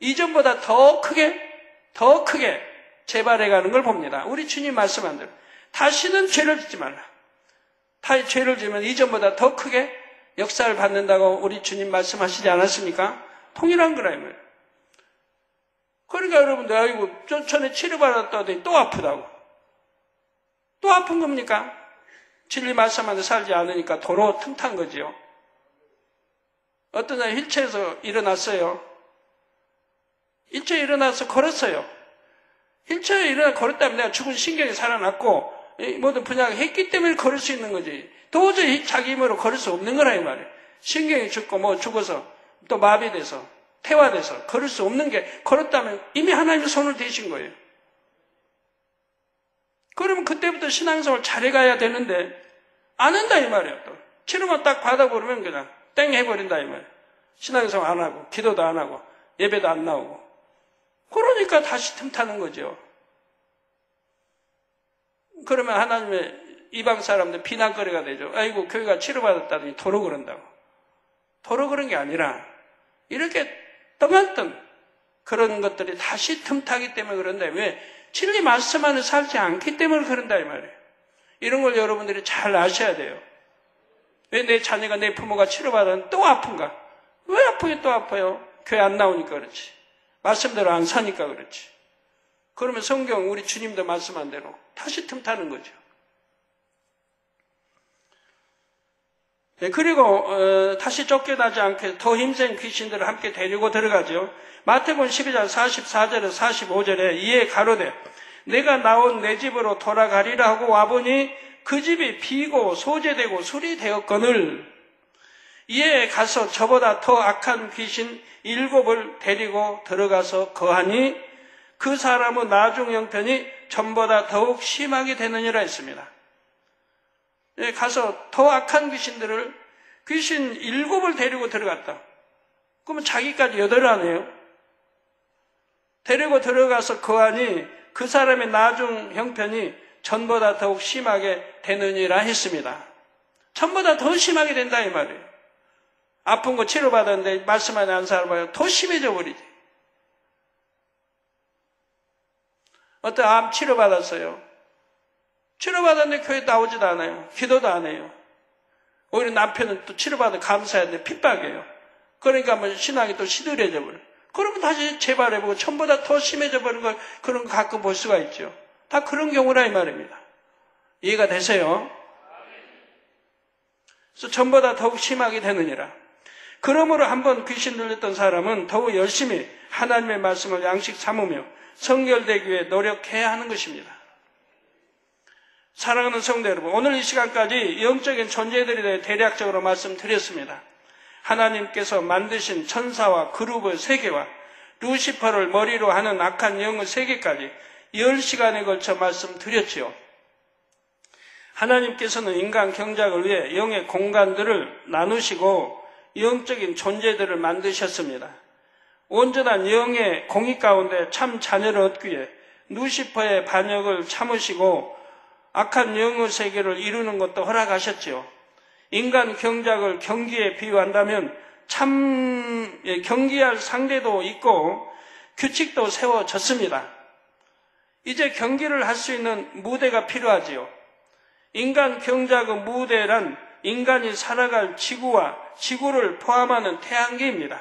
이전보다 더 크게 재발해가는 걸 봅니다. 우리 주님 말씀한 대로 다시는 죄를 짓지 말라. 다시 죄를 지면 이전보다 더 크게 역사를 받는다고 우리 주님 말씀하시지 않았습니까? 통일한 거라 이 말이에요. 그러니까 여러분들 아이고 전에 치료받았다더니 또 아프다고. 또 아픈 겁니까? 진리 말씀하는데 살지 않으니까 도로 틈탄 거지요. 어떤 날 휠체어에서 일어났어요. 휠체어에 일어나서 걸었어요. 휠체어에 일어나 걸었다면 내가 죽은 신경이 살아났고 모든 분야가 했기 때문에 걸을 수 있는 거지. 도저히 자기 힘으로 걸을 수 없는 거라 이 말이에요. 신경이 죽고 뭐 죽어서 또 마비돼서 태화돼서 걸을 수 없는 게 걸었다면 이미 하나님의 손을 대신 거예요. 그러면 그때부터 신앙생활 잘해가야 되는데 안 한다 이 말이에요. 또 치료만 딱 받아버리면 그냥 땡 해버린다 이 말이에요. 신앙생활 안 하고 기도도 안 하고 예배도 안 나오고 그러니까 다시 틈타는 거죠. 그러면 하나님의 이방 사람들 비난거리가 되죠. 아이고 교회가 치료받았다더니 도로 그런다고. 도로 그런 게 아니라 이렇게 떠났던 그런 것들이 다시 틈타기 때문에 그런다. 왜? 진리 말씀 안에 살지 않기 때문에 그런다 이 말이에요. 이런 걸 여러분들이 잘 아셔야 돼요. 왜 내 자녀가 내 부모가 치료받았는데 또 아픈가? 왜 아프게 또 아파요? 교회 안 나오니까 그렇지. 말씀대로 안 사니까 그렇지. 그러면 성경 우리 주님도 말씀한 대로 다시 틈타는 거죠. 네, 그리고 다시 쫓겨나지 않게 더 힘센 귀신들을 함께 데리고 들어가죠. 마태복음 12장 44절에서 45절에 이에 가로되 내가 나온 내 집으로 돌아가리라 하고 와보니 그 집이 비고 소재되고 술이 되었거늘 이에 가서 저보다 더 악한 귀신 7을 데리고 들어가서 거하니 그 사람의 나중 형편이 전보다 더욱 심하게 되느니라 했습니다. 가서 더 악한 귀신 7을 데리고 들어갔다. 그러면 자기까지 8 아니에요? 데리고 들어가서 거하니 그 사람의 나중 형편이 전보다 더욱 심하게 되느니라 했습니다. 전보다 더 심하게 된다 이 말이에요. 아픈 거 치료받았는데 말씀 안 하는 사람은 더 심해져 버리지. 어떤 암 치료받았어요. 치료받았는데 교회 나오지도 않아요. 기도도 안 해요. 오히려 남편은 또 치료받아 감사했는데 핍박이에요. 그러니까 뭐 신앙이 또 시들해져 버려요. 그러면 다시 재발해보고 전보다 더 심해져 버린 걸 그런 거 가끔 볼 수가 있죠. 다 그런 경우라 이 말입니다. 이해가 되세요? 그래서 전보다 더욱 심하게 되느니라. 그러므로 한번 귀신 들렸던 사람은 더욱 열심히 하나님의 말씀을 양식 삼으며 성결되기 위해 노력해야 하는 것입니다. 사랑하는 성도 여러분, 오늘 이 시간까지 영적인 존재들에 대해 대략적으로 말씀드렸습니다. 하나님께서 만드신 천사와 그룹의 세계와 루시퍼를 머리로 하는 악한 영의 세계까지 10시간에 걸쳐 말씀드렸지요. 하나님께서는 인간 경작을 위해 영의 공간들을 나누시고 영적인 존재들을 만드셨습니다. 온전한 영의 공의 가운데 참 자녀를 얻기 위해 루시퍼의 반역을 참으시고 악한 영의 세계를 이루는 것도 허락하셨지요. 인간 경작을 경기에 비유한다면 참 경기할 상대도 있고 규칙도 세워졌습니다. 이제 경기를 할 수 있는 무대가 필요하지요. 인간 경작의 무대란 인간이 살아갈 지구와 지구를 포함하는 태양계입니다.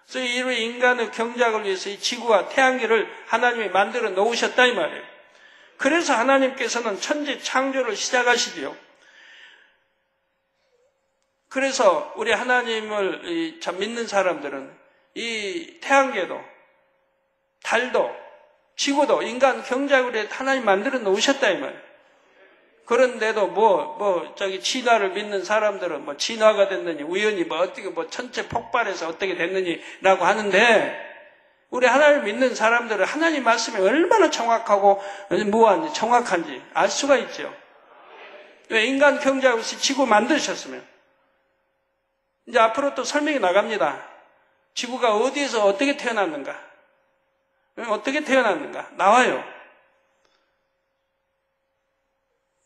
그래서 이 인간의 경작을 위해서 이 지구와 태양계를 하나님이 만들어 놓으셨다 이 말이에요. 그래서 하나님께서는 천지 창조를 시작하시지요. 그래서 우리 하나님을 참 믿는 사람들은 이 태양계도 달도 지구도 인간 경작을 위해 하나님 만들어 놓으셨다 이 말이에요. 그런데도 진화를 믿는 사람들은 진화가 됐느니, 우연히 어떻게 천체 폭발해서 어떻게 됐느니라고 하는데, 우리 하나님을 믿는 사람들은 하나님 말씀이 얼마나 정확하고 무한지, 정확한지 알 수가 있죠. 왜? 인간 경작 없이 지구 만드셨으면. 이제 앞으로 또 설명이 나갑니다. 지구가 어디에서 어떻게 태어났는가? 어떻게 태어났는가? 나와요.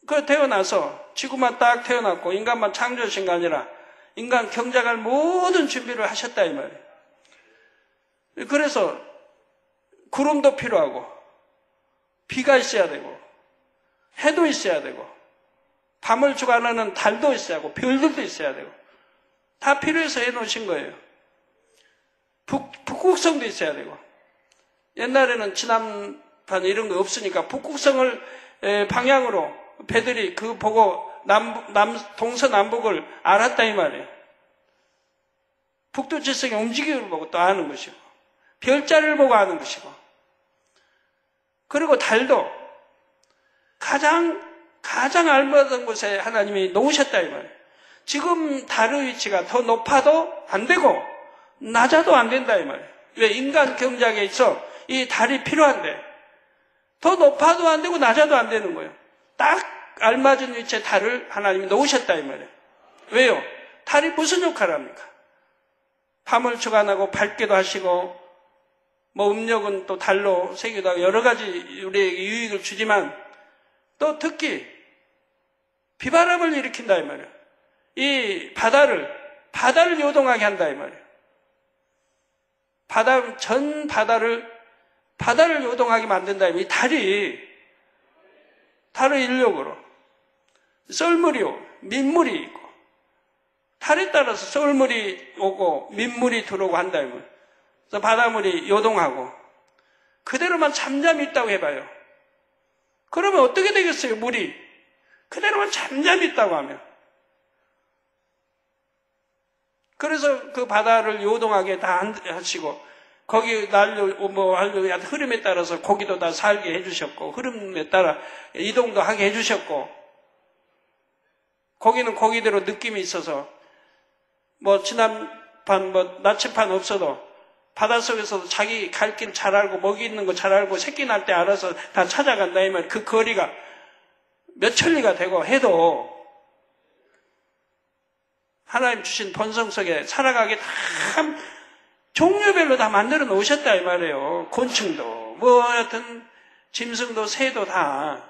그 태어나서 지구만 딱 태어났고 인간만 창조하신 게 아니라 인간 경작할 모든 준비를 하셨다 이 말이에요. 그래서 구름도 필요하고 비가 있어야 되고 해도 있어야 되고 밤을 주관하는 달도 있어야 하고 별들도 있어야 되고 다 필요해서 해놓으신 거예요. 북극성도 있어야 되고 옛날에는 지난판 이런 거 없으니까 북극성을 방향으로 배들이 그 보고 동서남북을 알았다 이 말이에요. 북두칠성의 움직임을 보고 또 아는 것이고 별자리를 보고 아는 것이고 그리고 달도 가장 알맞은 곳에 하나님이 놓으셨다 이 말이에요. 지금 달의 위치가 더 높아도 안 되고 낮아도 안 된다 이 말이에요. 왜? 인간 경작에 있어 이 달이 필요한데 더 높아도 안 되고 낮아도 안 되는 거예요. 딱 알맞은 위치에 달을 하나님이 놓으셨다 이 말이에요. 왜요? 달이 무슨 역할을 합니까? 밤을 주관하고 밝기도 하시고 음력은 또 달로 세기도 하고 여러 가지 우리에게 유익을 주지만 또 특히 비바람을 일으킨다 이 말이에요. 이 바다를 요동하게 한다 이 말이에요. 전 바다를 요동하게 만든다 이 달의 인력으로 썰물이 오고 민물이 있고 달에 따라서 썰물이 오고 민물이 들어오고 한다 이 말이에요. 그래서 바닷물이 요동하고 그대로만 잠잠히 있다고 해봐요. 그러면 어떻게 되겠어요? 물이 그대로만 잠잠히 있다고 하면. 그래서 그 바다를 요동하게 다 하시고 거기 흐름에 따라서 고기도 다 살게 해주셨고 흐름에 따라 이동도 하게 해주셨고 거기는 거기대로 느낌이 있어서 진압판, 나치판 없어도 바닷속에서도 자기 갈 길 잘 알고 먹이 있는 거 잘 알고 새끼 날 때 알아서 다 찾아간다 이 말. 그 거리가 몇 천리가 되고 해도 하나님 주신 본성 속에 살아가게 다 종류별로 다 만들어 놓으셨다 이 말이에요. 곤충도 하여튼 짐승도 새도 다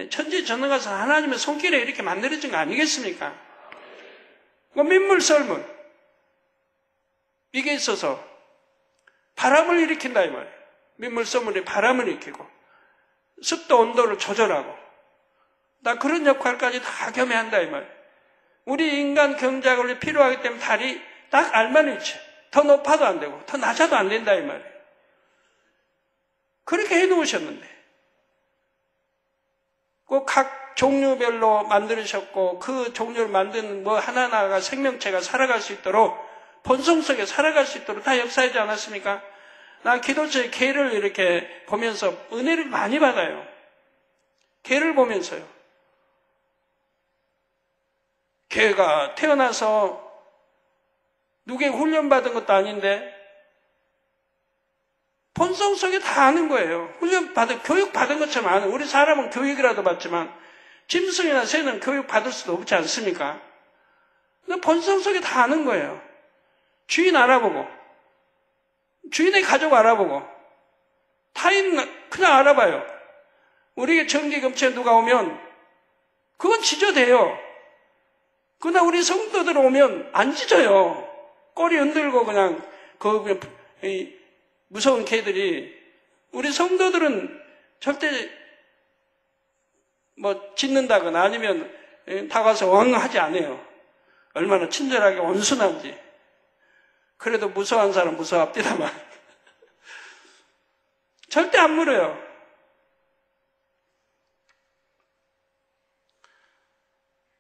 천지전능하신 하나님의 손길에 이렇게 만들어진 거 아니겠습니까? 민물 썰물 이게 있어서 바람을 일으킨다 이 말이에요. 민물 썰물이 바람을 일으키고 습도 온도를 조절하고 나 그런 역할까지 다 겸해한다 이 말이에요. 우리 인간 경작을 필요하기 때문에 달이 딱 알만 있지. 더 높아도 안 되고 더 낮아도 안 된다 이 말이에요. 그렇게 해놓으셨는데 꼭 각 종류별로 만들으셨고 그 종류를 만드는 하나하나가 생명체가 살아갈 수 있도록 본성 속에 살아갈 수 있도록 다 역사하지 않았습니까? 나 기도처에 개를 이렇게 보면서 은혜를 많이 받아요. 개를 보면서요. 개가 태어나서 누구에게 훈련받은 것도 아닌데 본성 속에 다 아는 거예요. 교육받은 것처럼 아는. 우리 사람은 교육이라도 받지만 짐승이나 새는 교육받을 수도 없지 않습니까? 근데 본성 속에 다 아는 거예요. 주인 알아보고 주인의 가족 알아보고 타인 그냥 알아봐요. 우리에게 정기금치에 누가 오면 그건 지저대요. 그러나 우리 성도들 오면 안 짖어요. 꼬리 흔들고 그냥 무서운 개들이 우리 성도들은 절대 짖는다거나 아니면 다가서 왕하지 않아요. 얼마나 친절하게 온순한지. 그래도 무서워한 사람 무서워합니다만 절대 안 물어요.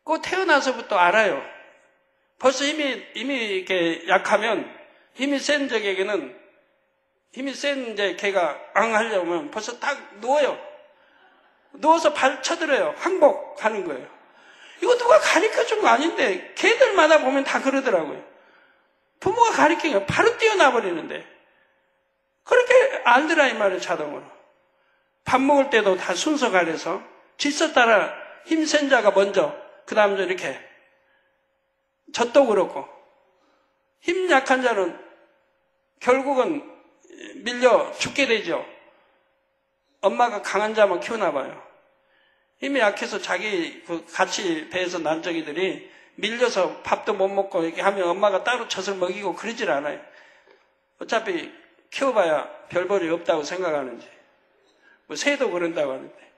꼭 태어나서부터 알아요. 벌써 이미 이렇게 약하면 힘이 센 적에게는 힘이 센 개가 하려면 벌써 딱 누워요. 누워서 발 쳐들어요. 항복하는 거예요. 이거 누가 가르쳐 준 거 아닌데 개들마다 보면 다 그러더라고요. 부모가 가르친 거 바로 뛰어나 버리는데 그렇게 알더라 이 말이에요. 자동으로. 밥 먹을 때도 다 순서 가려서 질서 따라 힘 센 자가 먼저 그 다음 이렇게 젖도 그렇고 힘 약한 자는 결국은 밀려 죽게 되죠. 엄마가 강한 자만 키우나 봐요. 힘이 약해서 자기 같이 배에서 난저기들이 밀려서 밥도 못 먹고 이렇게 하면 엄마가 따로 젖을 먹이고 그러질 않아요. 어차피 키워봐야 별 볼이 없다고 생각하는지 새도 그런다고 하는데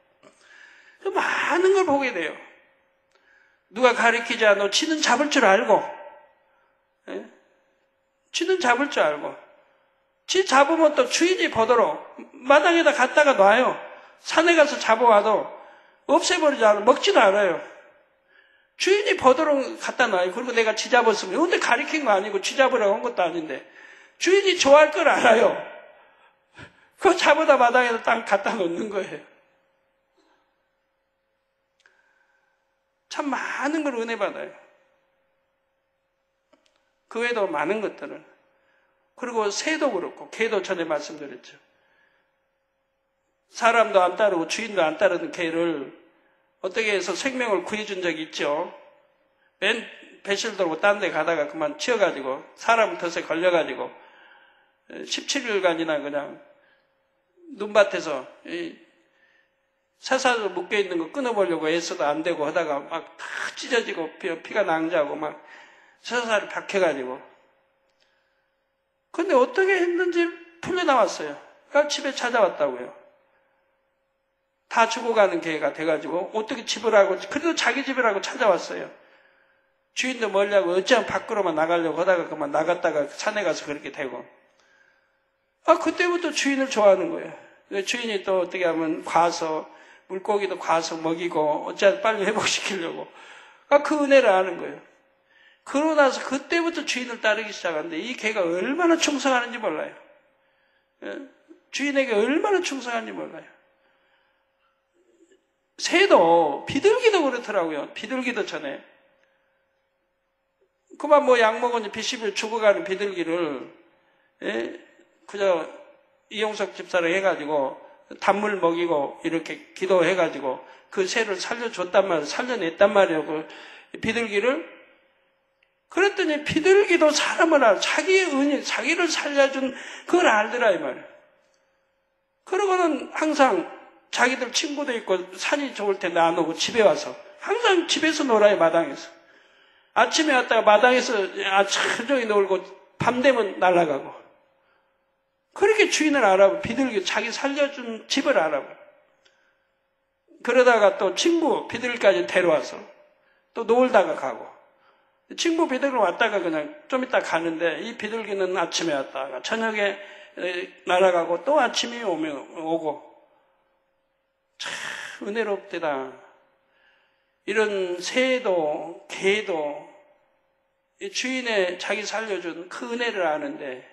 많은 걸 보게 돼요. 누가 가르치자 너 쥐는 잡을 줄 알고 쥐는 잡을 줄 알고 쥐 잡으면 또 주인이 보도록 마당에다 갖다가 놔요. 산에 가서 잡아와도 없애버리지 않아요. 먹지도 않아요. 주인이 보도록 갖다 놔요. 그리고 내가 쥐 잡았으면 근데 가르친 거 아니고 쥐 잡으라고 한 것도 아닌데 주인이 좋아할 걸 알아요. 그거 잡아다 마당에다 딱 갖다 놓는 거예요. 참 많은 걸 은혜 받아요. 그 외에도 많은 것들을. 그리고 새도 그렇고 개도 전에 말씀드렸죠. 사람도 안 따르고 주인도 안 따르는 개를 어떻게 해서 생명을 구해준 적이 있죠. 맨 배실 돌고 딴 데 가다가 그만 치여가지고 사람 덫에 걸려가지고 17일간이나 그냥 눈밭에서 사사로 묶여있는 거 끊어보려고 애써도 안 되고 하다가 막 다 찢어지고 피가 낭자고 막 사사를 박혀가지고 근데 어떻게 했는지 풀려나왔어요. 그러니까 집에 찾아왔다고요. 다 죽어가는 개가 돼가지고 어떻게 집을 하고 그래도 자기 집을 하고 찾아왔어요. 주인도 멀리하고 어찌하면 밖으로만 나가려고 하다가 그만 나갔다가 산에 가서 그렇게 되고 그때부터 주인을 좋아하는 거예요. 주인이 또 어떻게 하면 과서 물고기도 과서 먹이고 어찌하면 빨리 회복시키려고 그 은혜를 아는 거예요. 그러고 나서 그때부터 주인을 따르기 시작하는데 이 개가 얼마나 충성하는지 몰라요. 주인에게 얼마나 충성하는지 몰라요. 새도 비둘기도 그렇더라고요. 비둘기도 전에 그만 뭐 약 먹은 지 비십일 죽어가는 비둘기를, 예? 그저 이용석 집사를 해가지고 단물 먹이고 이렇게 기도해가지고 그 새를 살려줬단 말이에요. 살려냈단 말이에요. 그 비둘기를. 그랬더니 비둘기도 사람을 알아. 자기의 은인, 자기를 살려준 그걸 알더라 이 말이에요. 그러고는 항상 자기들 친구도 있고 산이 좋을 때 안 오고 집에 와서 항상 집에서 놀아요. 마당에서. 아침에 왔다가 마당에서 하루 놀고 밤 되면 날아가고. 그렇게 주인을 알아보고 비둘기 자기 살려준 집을 알아보고. 그러다가 또 친구 비둘기까지 데려와서 또 놀다가 가고. 친구 비둘기 왔다가 그냥 좀 이따 가는데 이 비둘기는 아침에 왔다가 저녁에 날아가고 또 아침이 오고. 참 은혜롭더라. 이런 새도 개도 주인의 자기 살려준 그 은혜를 아는데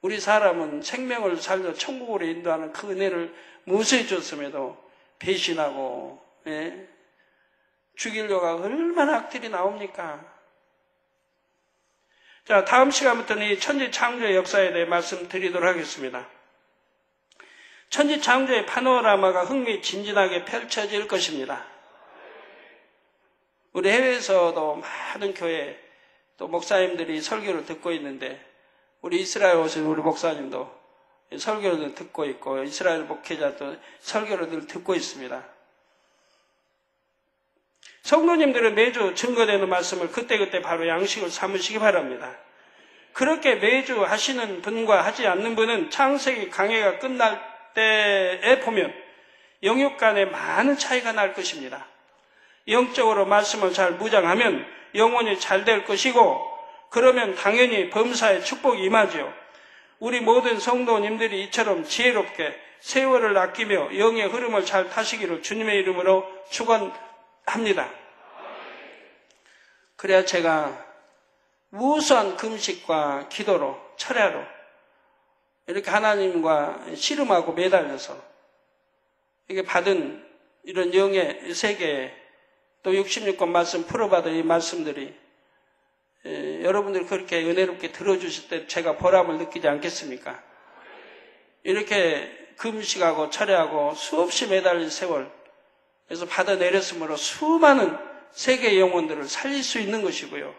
우리 사람은 생명을 살려 천국으로 인도하는 그 은혜를 무수히 줬음에도 배신하고, 예? 죽이려고 얼마나 악들이 나옵니까? 자, 다음 시간부터는 이 천지 창조의 역사에 대해 말씀드리도록 하겠습니다. 천지 창조의 파노라마가 흥미진진하게 펼쳐질 것입니다. 우리 해외에서도 많은 교회 또 목사님들이 설교를 듣고 있는데 우리 이스라엘 오신 우리 목사님도 설교를 듣고 있고 이스라엘 목회자도 설교를 늘 듣고 있습니다. 성도님들은 매주 증거되는 말씀을 그때그때 바로 양식을 삼으시기 바랍니다. 그렇게 매주 하시는 분과 하지 않는 분은 창세기 강해가 끝날 때에 보면 영육 간에 많은 차이가 날 것입니다. 영적으로 말씀을 잘 무장하면 영혼이 잘 될 것이고 그러면 당연히 범사에 축복이 임하지요. 우리 모든 성도님들이 이처럼 지혜롭게 세월을 아끼며 영의 흐름을 잘 타시기를 주님의 이름으로 축원합니다. 그래야 제가 무수한 금식과 기도로 철야로 이렇게 하나님과 씨름하고 매달려서 이게 받은 이런 영의 세계에 또 66권 말씀 풀어받은 이 말씀들이 여러분들이 그렇게 은혜롭게 들어주실 때 제가 보람을 느끼지 않겠습니까? 이렇게 금식하고 철야하고 수없이 매달린 세월 그래서 받아내렸으므로 수많은 세계의 영혼들을 살릴 수 있는 것이고요.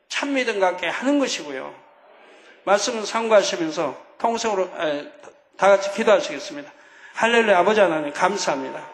참 믿음 갖게 하는 것이고요. 말씀을 상고하시면서 통성으로 다 같이 기도하시겠습니다. 할렐루야. 아버지 하나님 감사합니다.